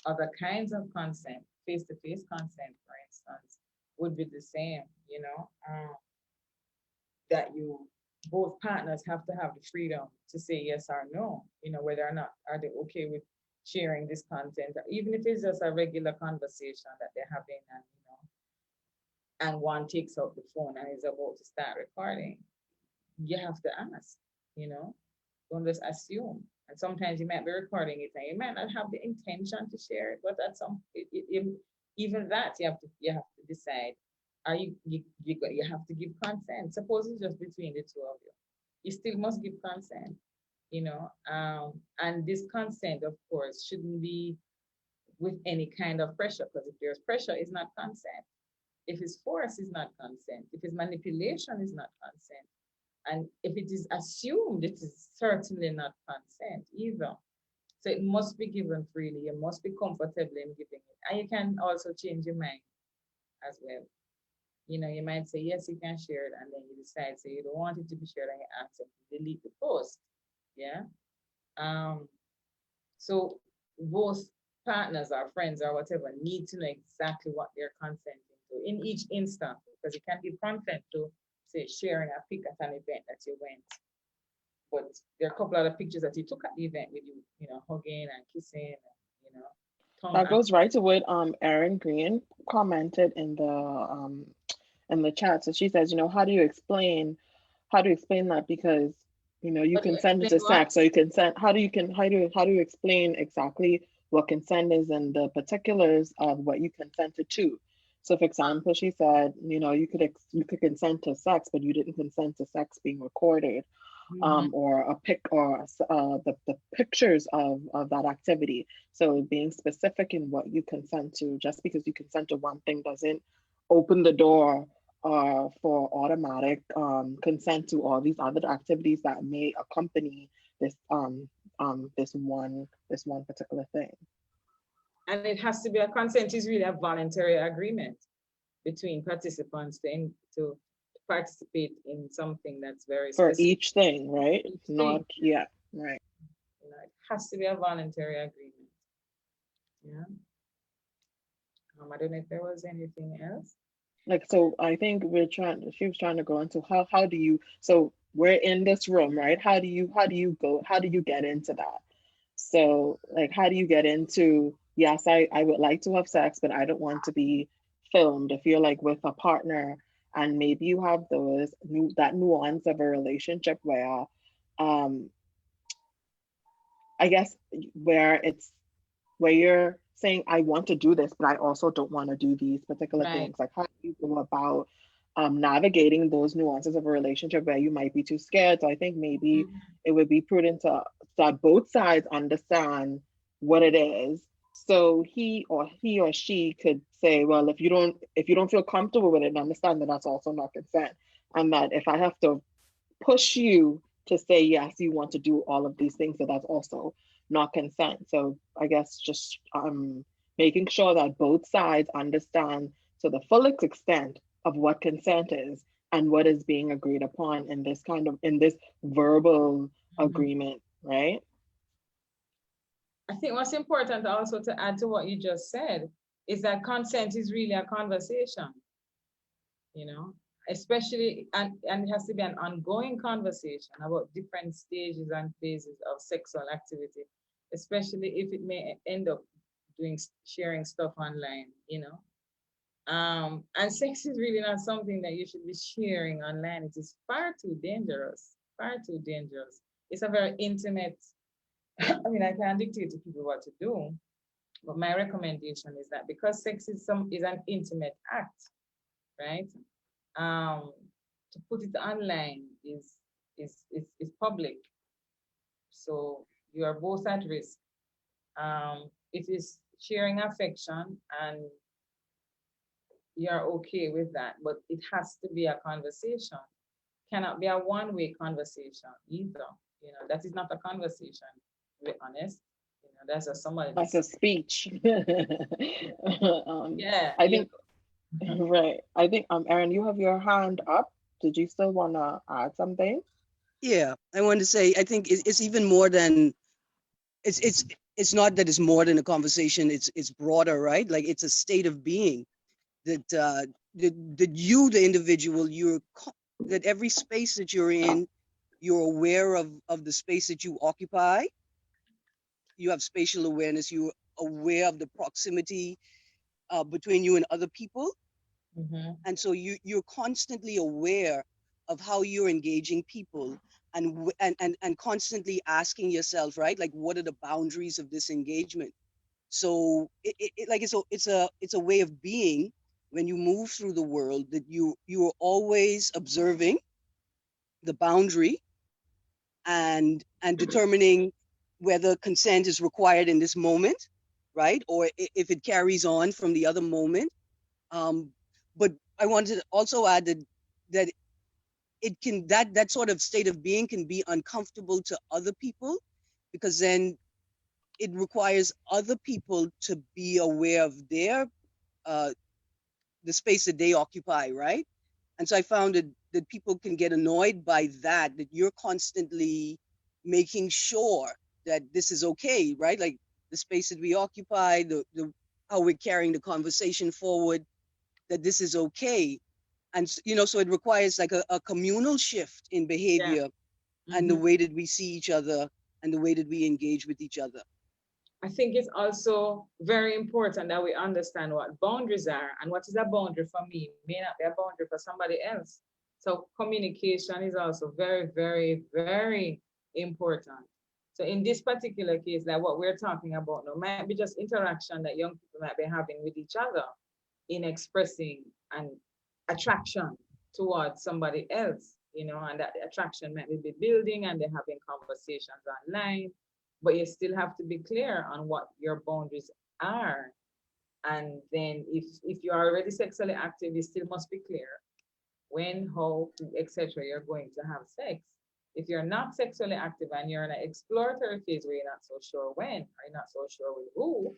other kinds of consent, face-to-face consent, for instance, would be the same, you know, that you both partners have to have the freedom to say yes or no, you know, whether or not are they okay with sharing this content, or even if it's just a regular conversation that they're having, and you know, and one takes out the phone and is about to start recording, you have to ask, you know, don't just assume. And sometimes you might be recording it and you might not have the intention to share it, but at even that you have to decide. Are you have to give consent? Suppose it's just between the two of you still must give consent, you know. And this consent, of course, shouldn't be with any kind of pressure, because if there's pressure, it's not consent. If it's force, it's not consent. If it's manipulation, it's not consent. And if it is assumed, it is certainly not consent either. So it must be given freely. You must be comfortable in giving it. And you can also change your mind as well. You know, you might say, yes, you can share it. And then you decide, so you don't want it to be shared, and you ask them to delete the post. Yeah. Um, so both partners or friends or whatever need to know exactly what they're consenting to in each instance, because you can give consent to, say, sharing a pic at an event that you went, but there are a couple other pictures that you took at the event with you, you know, hugging and kissing, and, you know, tongue That and goes right to what Erin Green commented in the chat. So she says, you know, how do you explain that? Because you know you how to consented explain to what? sex, so you consent. How do you explain exactly what consent is and the particulars of what you consented to? So, for example, she said, you know, you could consent to sex, but you didn't consent to sex being recorded, Mhm. or a pic or the pictures of that activity. So being specific in what you consent to, just because you consent to one thing doesn't open the door for automatic consent to all these other activities that may accompany this this one particular thing. And it has to be, a consent is really a voluntary agreement between participants to participate in something that's very For specific. each thing, right? Each thing, Not, yeah, right. you know, it has to be a voluntary agreement. Yeah. I don't know if there was anything else. Like, so I think she was trying to go into how do you, so we're in this room, right? How do you get into that? So like, how do you get into, yes, I would like to have sex, but I don't want to be filmed. If you're like with a partner and maybe you have that nuance of a relationship where, um, I guess where you're saying, I want to do this, but I also don't want to do these particular Right. things. Like, how do you go about navigating those nuances of a relationship where you might be too scared? So I think maybe it would be prudent to that both sides understand what it is. So he or she could say, well, if you don't feel comfortable with it, understand that that's also not consent. And that if I have to push you to say yes, you want to do all of these things, that that's also not consent. So I guess just making sure that both sides understand to the fullest extent of what consent is and what is being agreed upon in this verbal agreement, right? I think what's important also to add to what you just said is that consent is really a conversation, you know, especially, and it has to be an ongoing conversation about different stages and phases of sexual activity, especially if it may end up sharing stuff online, you know. And sex is really not something that you should be sharing online. It is far too dangerous, far too dangerous. It's a very intimate, I mean, I can't dictate to people what to do, but my recommendation is that because sex is an intimate act, right? To put it online is public, so you are both at risk. It is sharing affection, and you're okay with that, but it has to be a conversation. Cannot be a one-way conversation either. You know, that is not a conversation, to be honest. You know, that's just somebody. That's a speech. Yeah. I think, right. I think, Erin, you have your hand up. Did you still want to add something? Yeah, I wanted to say, I think it's even more than, it's not that it's more than a conversation, it's broader, right? Like it's a state of being that that you, the individual, that every space that you're in, you're aware of the space that you occupy. You have spatial awareness. You're aware of the proximity between you and other people. And so you're constantly aware of how you're engaging people, and constantly asking yourself, right? Like, what are the boundaries of this engagement? So it's a way of being when you move through the world, that you are always observing the boundary and determining whether consent is required in this moment, right? Or if it carries on from the other moment. But I wanted to also add that that sort of state of being can be uncomfortable to other people, because then it requires other people to be aware of the space that they occupy, right? And so I found that people can get annoyed by that you're constantly making sure that this is okay, right? Like the space that we occupy, the how we're carrying the conversation forward, that this is okay. And so it requires like a communal shift in behavior, and the way that we see each other and the way that we engage with each other. I think it's also very important that we understand what boundaries are, and what is a boundary for me may not be a boundary for somebody else. So communication is also very, very, very important. So in this particular case, like what we're talking about now, might be just interaction that young people might be having with each other in expressing an attraction towards somebody else, you know, and that attraction might be building and they're having conversations online, but you still have to be clear on what your boundaries are. And then if you're already sexually active, you still must be clear when, how, etc. you're going to have sex. If you're not sexually active and you're in an exploratory phase where you're not so sure when, or you're not so sure with who,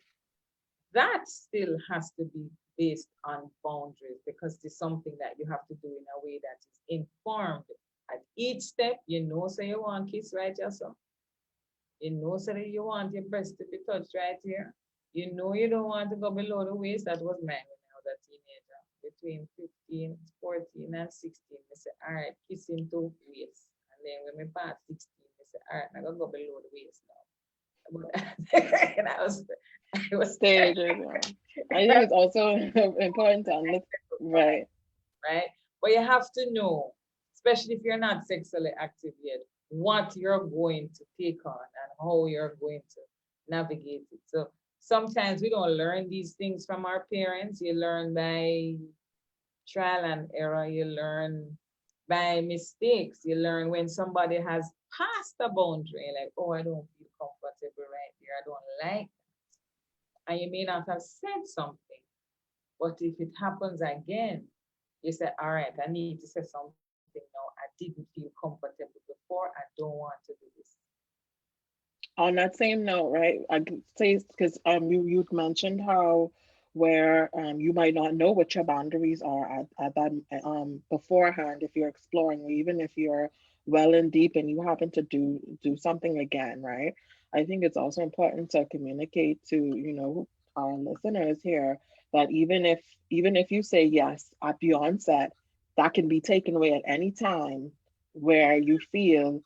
that still has to be based on boundaries, because it's something that you have to do in a way that is informed. At each step, you know, so you want kiss right yourself. You know, so that you want your breast to be touched right here. You know, you don't want to go below the waist. That was mine when I was a teenager. Between 15, 14, and 16, I said, all right, kissing to waist. And then when we passed 16, I said, all right, I'm going to go below the waist now. And I was Stages. I think it's also important to understand, right? Right? But you have to know, especially if you're not sexually active yet, what you're going to take on and how you're going to navigate it. So sometimes we don't learn these things from our parents. You learn by trial and error. You learn by mistakes. You learn when somebody has passed a boundary, like, oh, I don't feel comfortable right here. I don't like that. And you may not have said something, but if it happens again, you say, all right, I need to say something now. I didn't feel comfortable before. I don't want to do this. On that same note, right, I could say, because you mentioned how where you might not know what your boundaries are at that beforehand if you're exploring, or even if you're well and deep and you happen to do something again, right? I think it's also important to communicate to, our listeners here, that even if you say yes at the onset, that can be taken away at any time where you feel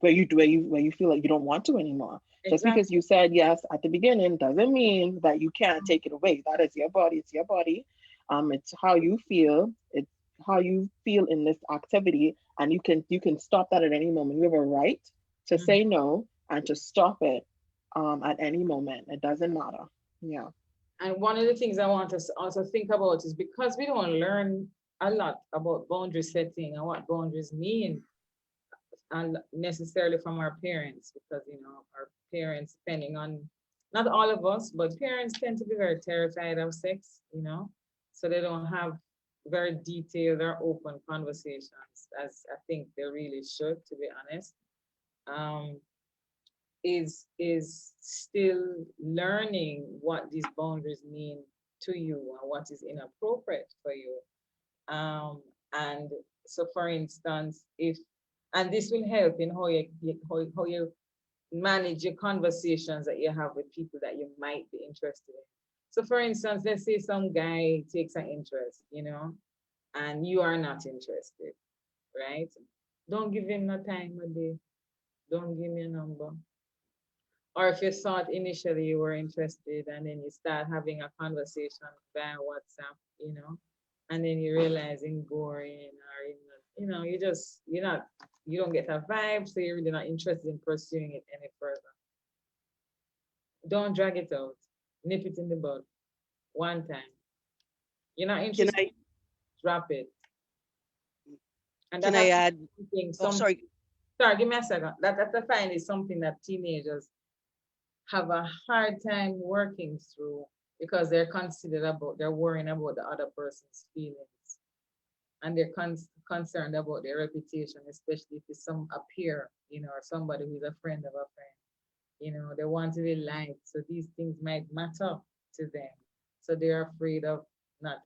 where you feel like you don't want to anymore. Just because Exactly. you said yes at the beginning doesn't mean that you can't take it away. That is your body. It's your body. It's how you feel. It's how you feel in this activity, and you can stop that at any moment. You have a right to Mhm. say no and to stop it at any moment. It doesn't matter. Yeah. And one of the things I want us to also think about is because we don't learn a lot about boundary setting and what boundaries mean, and necessarily from our parents, because our parents, depending on, not all of us, but parents tend to be very terrified of sex, so they don't have very detailed or open conversations as I think they really should, to be honest. Um, is still learning what these boundaries mean to you and what is inappropriate for you. Um, and so, for instance, if and this will help in how you manage your conversations that you have with people that you might be interested in. So, for instance, let's say some guy takes an interest, and you are not interested, right? Don't give him no time a day. Don't give me a number. Or if you thought initially you were interested and then you start having a conversation via WhatsApp, and then you realize in boring, or you don't get a vibe, so you're really not interested in pursuing it any further. Don't drag it out. Nip it in the bud one time. You're not Can interested, I drop it. And can that I I add? think Oh, some sorry. sorry, give me a second. That I find is something that teenagers have a hard time working through because they're worrying about the other person's feelings, and they're concerned about their reputation, especially if it's some a peer, or somebody who's a friend of a friend. They want to be liked, so these things might matter to them. So they're afraid of not,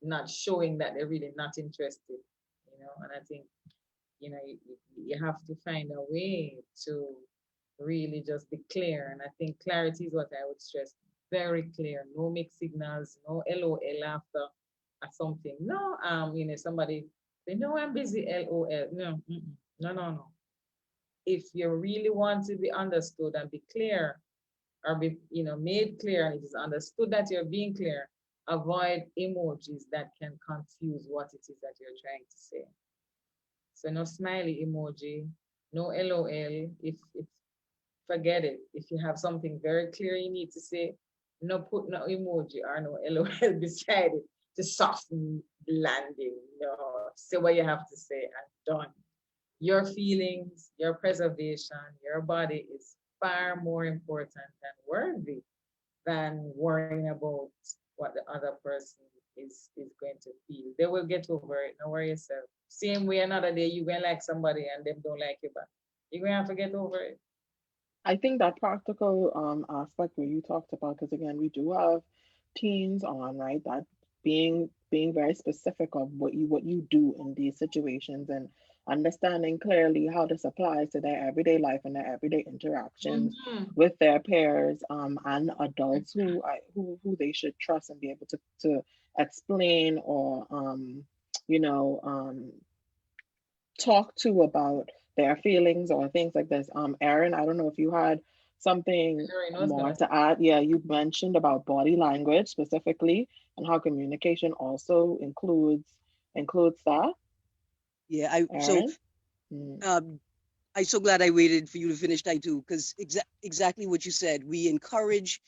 not showing that they're really not interested. And I think you have to find a way to really just be clear. And I think clarity is what I would stress. Very clear. No mixed signals, no LOL after something. No, somebody say, no, I'm busy, LOL. No, no, no, no. If you really want to be understood and be clear, or be, made clear, and it is understood that you're being clear, avoid emojis that can confuse what it is that you're trying to say. So no smiley emoji, no LOL. If forget it. If you have something very clear you need to say, no put no emoji or no LOL beside it to soften the landing. No, say what you have to say and done. Your feelings, your preservation, your body is far more important and worthy than worrying about what the other person is going to feel. They will get over it. Don't worry yourself. Same way another day you gonna like somebody and them don't like you back. You're gonna have to get over it. I think that practical aspect where you talked about, because again, we do have teens on, right? That being very specific of what you do in these situations, and understanding clearly how this applies to their everyday life and their everyday interactions Mhm. with their peers, and adults who they should trust and be able to explain, or you know um talk to about their feelings or things like this. Aaron, I don't know if you had something Sure, I was more gonna to add. Yeah, you mentioned about body language specifically, and how communication also includes that. Yeah, I so Aaron. Mm. um I'm so glad I waited for you to finish, Taitu, because exactly what you said. We encourage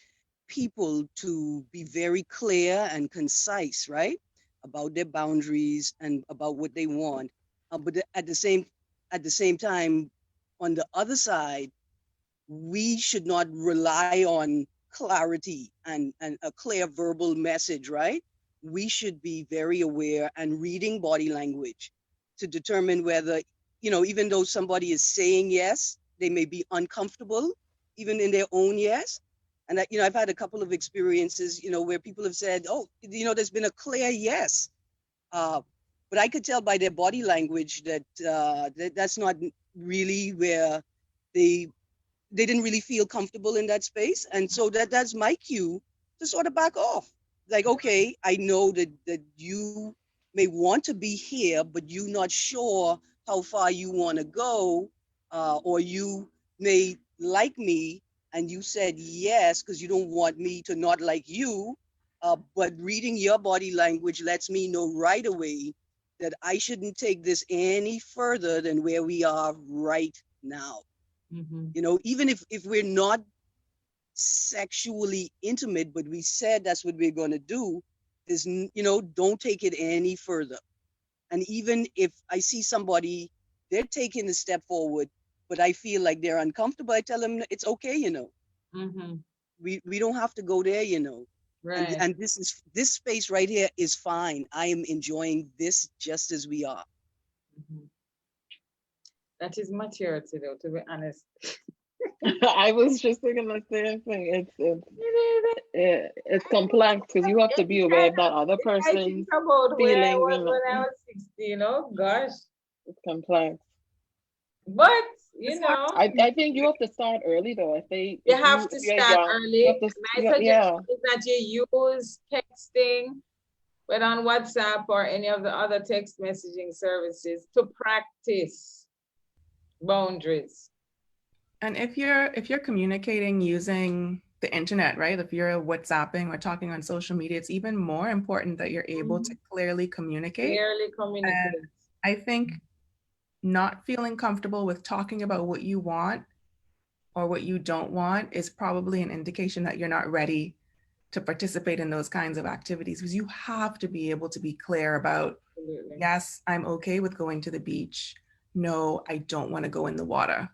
people to be very clear and concise, right, about their boundaries and about what they want. But at the same time, on the other side, we should not rely on clarity and a clear verbal message, right? We should be very aware and reading body language to determine whether, even though somebody is saying yes, they may be uncomfortable, even in their own yes. And I've had a couple of experiences, where people have said, oh, there's been a clear yes. But I could tell by their body language that that's not really where they they didn't really feel comfortable in that space. And so that's my cue to sort of back off. Like, okay, I know that you may want to be here, but you're not sure how far you want to go, or you may like me and you said yes because you don't want me to not like you. But reading your body language lets me know right away that I shouldn't take this any further than where we are right now. Even if we're not sexually intimate, but we said that's what we're going to do, is, don't take it any further. And even if I see somebody, they're taking a step forward, but I feel like they're uncomfortable, I tell them it's okay, we don't have to go there, Right. And this space right here is fine. I am enjoying this just as we are. That is maturity, though, to be honest. I was just thinking the same thing. It's complex because you have to be aware of that other I person's think about where I feelings. was when I was 16, gosh. It's complex. But, I think you have to start early though. I think you have to start early. My suggestion is that you use texting, whether on WhatsApp or any of the other text messaging services, to practice boundaries. And if you're communicating using the internet, right? If you're WhatsApping or talking on social media, it's even more important that you're able to clearly communicate. And I think not feeling comfortable with talking about what you want or what you don't want is probably an indication that you're not ready to participate in those kinds of activities, because you have to be able to be clear about, yes, I'm okay with going to the beach. No, I don't want to go in the water.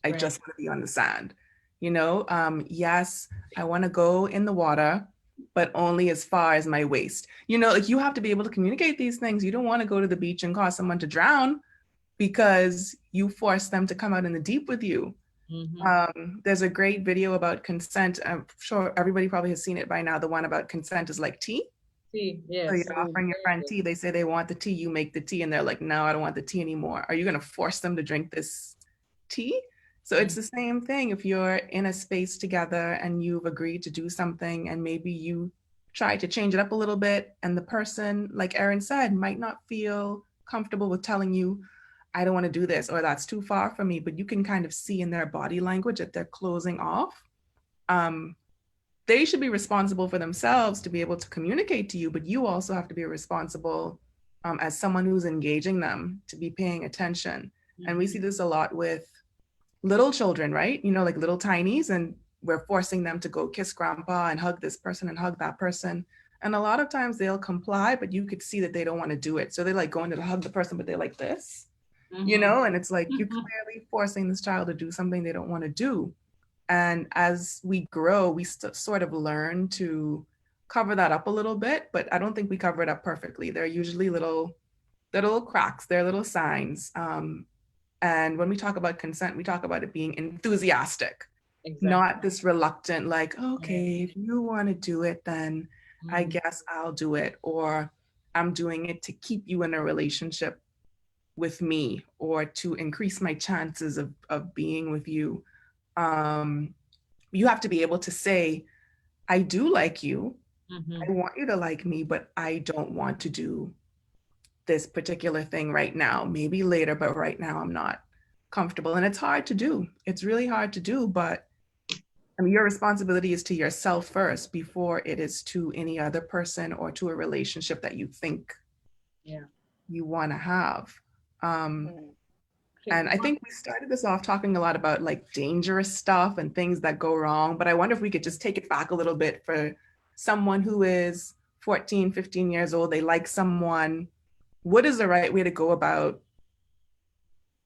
I just want to be on the sand. Yes, I want to go in the water, but only as far as my waist. Like, you have to be able to communicate these things. You don't want to go to the beach and cause someone to drown because you force them to come out in the deep with you. There's a great video about consent. I'm sure everybody probably has seen it by now. The one about consent is like tea. Tea, yes. So you're offering your friend tea. They say they want the tea. You make the tea and they're like, no, I don't want the tea anymore. Are you going to force them to drink this tea? So it's the same thing. If you're in a space together and you've agreed to do something and maybe you try to change it up a little bit, and the person, like Erin said, might not feel comfortable with telling you, I don't want to do this, or that's too far for me, but you can kind of see in their body language that they're closing off. They should be responsible for themselves to be able to communicate to you, but you also have to be responsible as someone who's engaging them to be paying attention. And we see this a lot with little children, right? Like little tinies, and we're forcing them to go kiss grandpa and hug this person and hug that person. And a lot of times they'll comply, but you could see that they don't want to do it. So they're like going to hug the person, but they're like this, and it's like, you're clearly forcing this child to do something they don't want to do. And as we grow, we sort of learn to cover that up a little bit, but I don't think we cover it up perfectly. There are usually little cracks, there are little signs. And when we talk about consent, we talk about it being enthusiastic, not this reluctant, like, okay, if you want to do it, then I guess I'll do it. Or I'm doing it to keep you in a relationship with me or to increase my chances of being with you. You have to be able to say, I do like you. I want you to like me, but I don't want to do this particular thing right now. Maybe later, but right now I'm not comfortable. And it's hard to do. It's really hard to do, but your responsibility is to yourself first before it is to any other person or to a relationship that you think you want to have. And I think we started this off talking a lot about like dangerous stuff and things that go wrong, but I wonder if we could just take it back a little bit for someone who is 14, 15 years old, they like someone. What is the right way to go about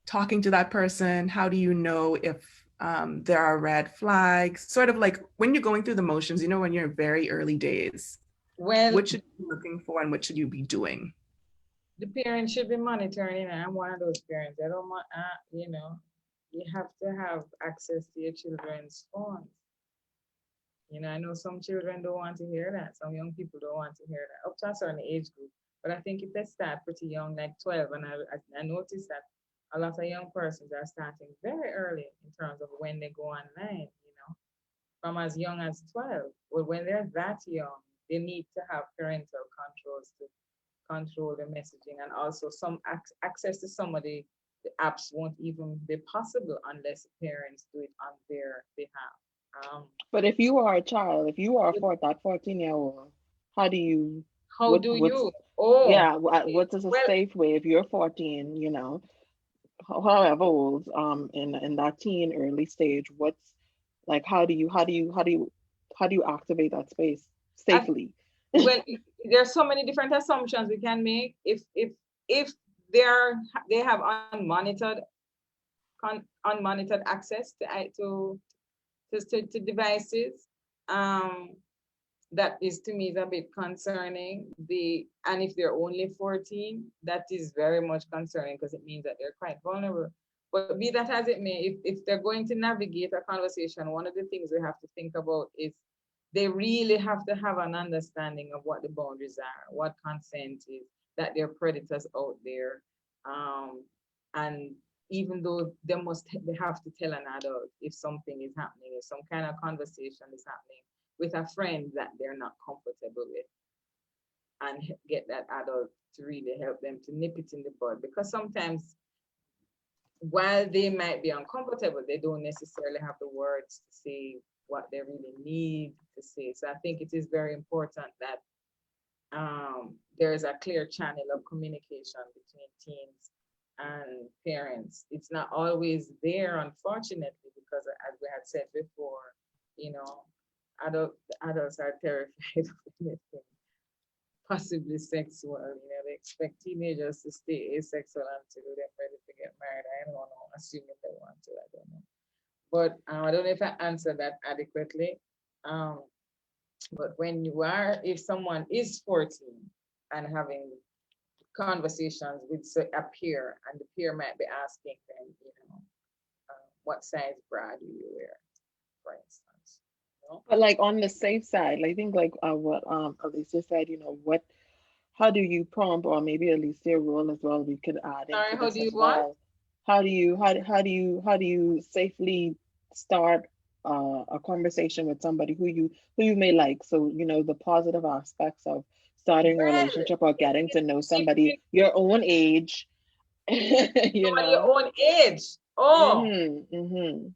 talking to that person? How do you know if there are red flags? Sort of like when you're going through the motions, you know, when you're very early days, Well, what should you be looking for and what should you be doing? the parents should be monitoring, and I'm one of those parents. I don't want, you know, you have to have access to your children's phones. You know, I know some children don't want to hear that. Some young people don't want to hear that up to a certain age group. But I think if they start pretty young, like 12, and I noticed that a lot of young persons are starting very early in terms of when they go online, you know, from as young as 12. Well, when they're that young, they need to have parental controls to control the messaging, and also some access to some of the apps won't even be possible unless parents do it on their behalf. But if you are a child, if you are that 14-year-old, how do you, How do what's, you? Oh, yeah, okay. what is a Well, safe way if you're 14, you know, however old, in that teen early stage, what's like, how do you activate that space I, safely? well, there's so many different assumptions we can make. If they have unmonitored access to devices, um, that is to me is a bit concerning. And if they're only 14, that is very much concerning because it means that they're quite vulnerable. But be that as it may, if they're going to navigate a conversation, one of the things we have to think about is they really have to have an understanding of what the boundaries are, what consent is, that there are predators out there. And even though they have to tell an adult if something is happening, if some kind of conversation is happening with a friend that they're not comfortable with, and get that adult to really help them to nip it in the bud. Because sometimes while they might be uncomfortable, they don't necessarily have the words to say what they really need to say. So I think it is very important that there is a clear channel of communication between teens and parents. It's not always there, unfortunately, because as we had said before, you know, adults are terrified of anything possibly sexual. You know, they expect teenagers to stay asexual until they're ready to get married. I don't know, assuming they want to, I don't know. But I don't know if I answered that adequately. But if someone is 14 and having conversations with a peer, and the peer might be asking them, you know, what size bra do you wear, for instance? You know? But like on the safe side, I think like what Alicia said, you know, how do you prompt, or maybe Alicia Rolle as well, we could add Sorry, into how this do you as what? well. How do you safely start a conversation with somebody who you may like? So, you know, the positive aspects of starting a Well, relationship or getting to know if somebody your own age, you somebody your know. own age. Oh, Mm-hmm.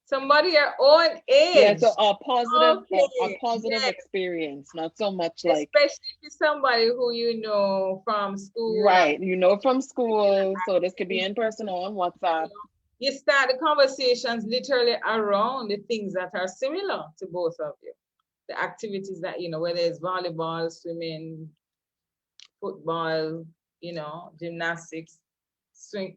somebody your own Yeah, age. so a Okay, positive yeah. experience, not so much like, Especially if it's somebody who you know from school, right, you know, from and school, so this could be in person or on you WhatsApp. know, you start the conversations literally around the things that are similar to both of you. The activities that, you know, whether it's volleyball, swimming, football, you know, gymnastics, swing,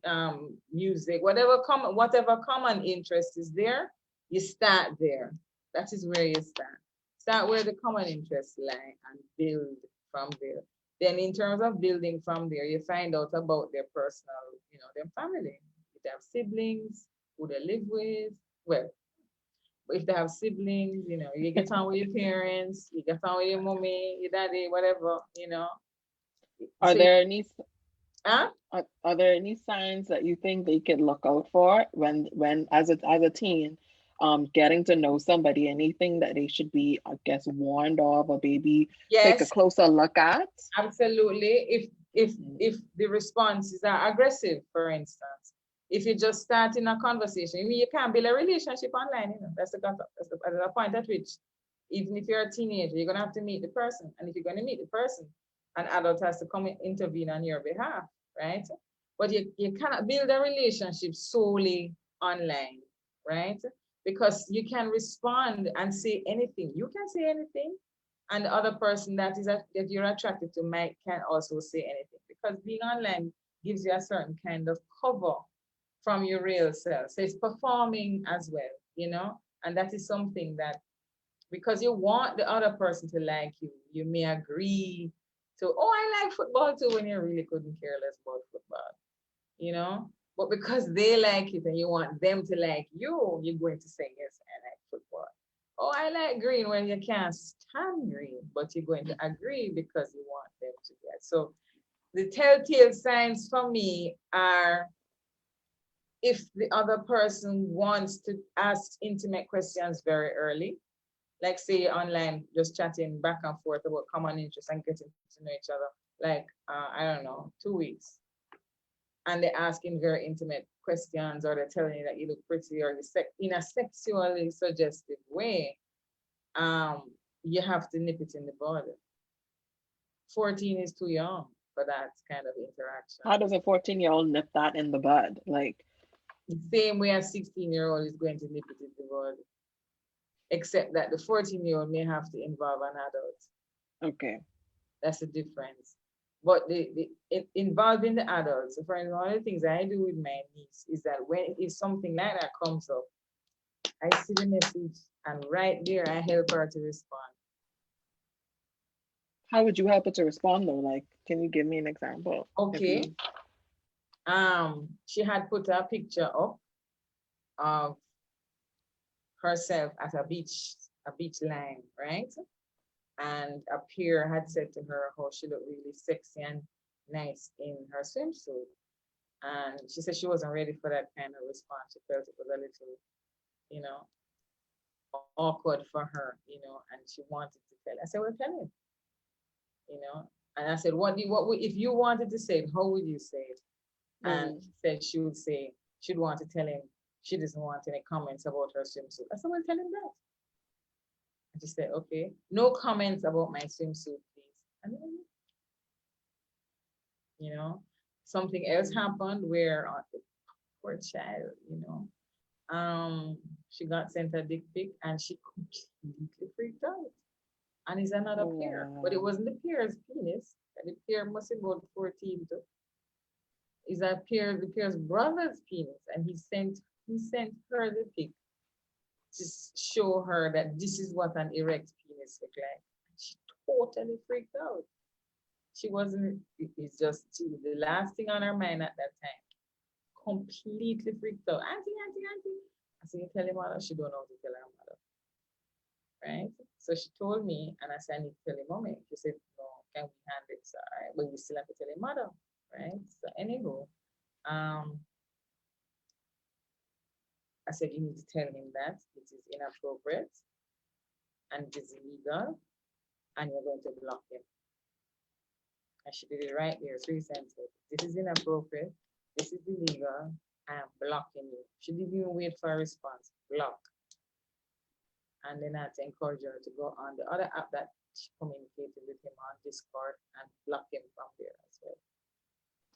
music, whatever common interest is there, you start there. That is where you start. Start where the common interests lie and build from there. Then in terms of building from there, you find out about their personal, you know, their family. If they have siblings, who they live with. Well, if they have siblings, you know, you get on with your parents, you get on with your mommy, your daddy, whatever, you know. Are So, there any huh? are there any signs that you think they could look out for when as a teen, getting to know somebody, anything that they should be, I guess, warned of or maybe take a Yes, closer look at? absolutely. Mm. If the responses are aggressive, for instance, if you're just starting a conversation, I mean, you can't build a relationship online. You know, that's the point at which, even if you're a teenager, you're gonna have to meet the person, and if you're gonna meet the person, an adult has to come intervene on your behalf, right? but you cannot build a relationship solely online, right? Because you can respond and say anything. You can say anything, and the other person that you're attracted to can also say anything, because being online gives you a certain kind of cover from your real self. So it's performing as well, and that is something that, because you want the other person to like you, you may agree to, oh, I like football too, when you really couldn't care less about football. But because they like it and you want them to like you, you're going to say, yes, I like football. Oh, I like green, when you can't stand green, but you're going to agree because you want them to get. So the telltale signs for me are, if the other person wants to ask intimate questions very early, like say online, just chatting back and forth about common interests and getting to know each other, like, I don't know, 2 weeks. And they're asking very intimate questions, or they're telling you that you look pretty, or in a sexually suggestive way, you have to nip it in the bud. 14 is too young for that kind of interaction. How does a 14-year-old nip that in the bud? Like, the same way a 16-year-old is going to nip it in the bud, except that the 14-year-old may have to involve an adult. okay. That's the difference. But involving the adults, for instance, one of the things I do with my niece is that if something like that comes up, I see the message, and right there I help her to respond. How would you help her to respond though? Like, can you give me an example? Okay. She had put a picture up of herself at a beach line, right? And a peer had said to her how she looked really sexy and nice in her swimsuit. And she said she wasn't ready for that kind of response. She felt it was a little, awkward for her, and she wanted to tell. I said, well, tell him, And I said, if you wanted to say it, how would you say it? And she said she'd want to tell him she doesn't want any comments about her swimsuit. I said, well, tell him that. And she said, okay, no comments about my swimsuit, please. And then, something else happened where, poor child, she got sent a dick pic and she completely freaked out. And it's another peer, but it wasn't the peer's penis. The peer must have about 14 too. Is that the peer's brother's penis, and he sent her the pic to show her that this is what an erect penis looks like. She totally freaked out. She wasn't. It's just the last thing on her mind at that time. Completely freaked out. Auntie. I said, you tell your mother. She don't know to tell her mother. Right? So she told me, and I said, I need to tell your mommy. She said, no, can we handle it? So, all right, but we still have to tell your mother. Right? So anywho, I said, you need to tell him that it is inappropriate and it is illegal, and you're going to block him. And she did it right there, 3 sentences. This is inappropriate, this is illegal, I am blocking you. She didn't even wait for a response. Block. And then I had to encourage her to go on the other app that she communicated with him on, Discord, and block him from there as well.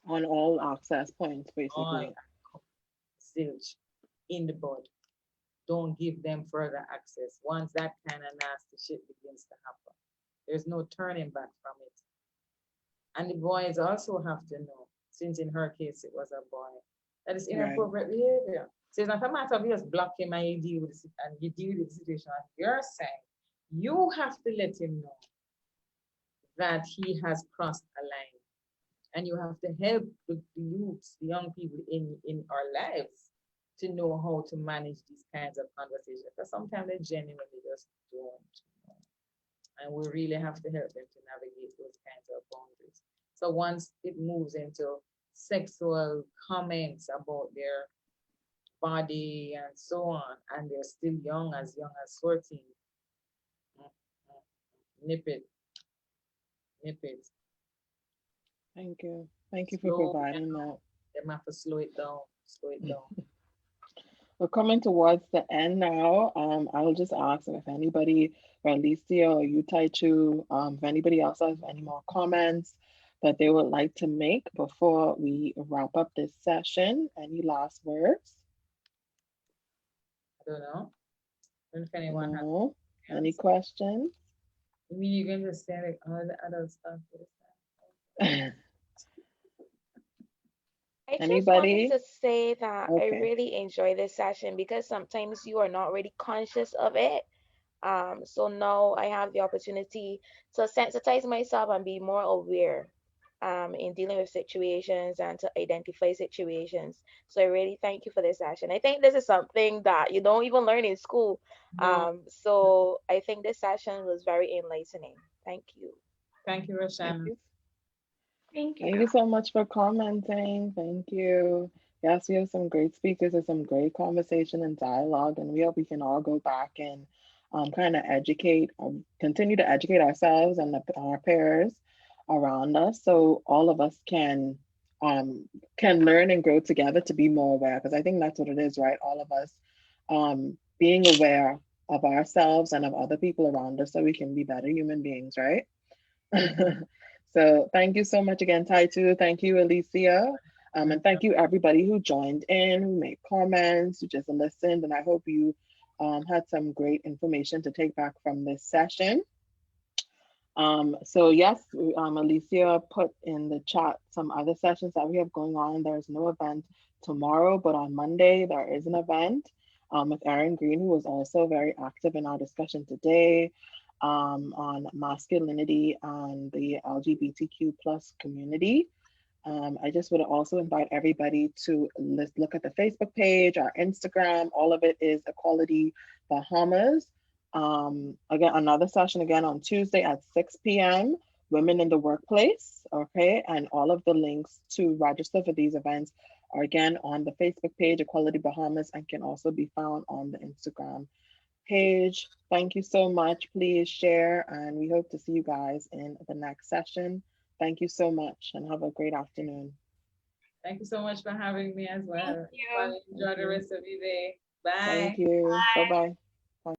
On all access points, basically. Zilch in the bud. Don't give them further access. Once that kind of nasty shit begins to happen, there's no turning back from it. And the boys also have to know, since in her case it was a boy, that it's inappropriate behavior. So it's not a matter of just block him and you deal with the situation on your side. You have to let him know that he has crossed a line. And you have to help the youths, the young people in our lives, to know how to manage these kinds of conversations. Because sometimes they genuinely just don't know. And we really have to help them to navigate those kinds of boundaries. So once it moves into sexual comments about their body and so on, and they're still young as 14, nip it. Thank you for providing that. They have to slow it down. We're coming towards the end now. I'll just ask if anybody, or Allicia or you, Taitu, if anybody else has any more comments, that they would like to make before we wrap up this session? Any last words? I don't know. I don't know if anyone has No? Any else. questions? You mean you can just say like all the other stuff this I just wanted Anybody? to say that I Okay. really enjoy this session because sometimes you are not really conscious of it. So now I have the opportunity to sensitize myself and be more aware in dealing with situations and to identify situations. So I really thank you for this session. I think this is something that you don't even learn in school. No. So I think this session was very enlightening. Thank you. Thank you, Thank Roshana. you. Thank Thank you. you so much for commenting. Thank you. Yes, we have some great speakers and some great conversation and dialogue, and we hope we can all go back and kind of educate, continue to educate ourselves and our peers around us, so all of us can learn and grow together to be more aware. Because I think that's what it is, right? All of us being aware of ourselves and of other people around us, so we can be better human beings, right? So thank you so much again, Taitu. Thank you, Allicia. And thank you everybody who joined in, who made comments, who just listened. And I hope you had some great information to take back from this session. So yes, Allicia put in the chat some other sessions that we have going on. There's no event tomorrow, but on Monday there is an event with Aaron Green, who was also very active in our discussion today on masculinity and the LGBTQ plus community. I just would also invite everybody to look at the Facebook page, our Instagram. All of it is Equality Bahamas. Again, another session again on Tuesday at 6 p.m. Women in the Workplace. Okay, and all of the links to register for these events are again on the Facebook page, Equality Bahamas, and can also be found on the Instagram page. Thank you so much. Please share, and we hope to see you guys in the next session. Thank you so much, and have a great afternoon. Thank you so much for having me as well. Thank you. Enjoy the rest of your day. Bye. Thank you. Bye-bye.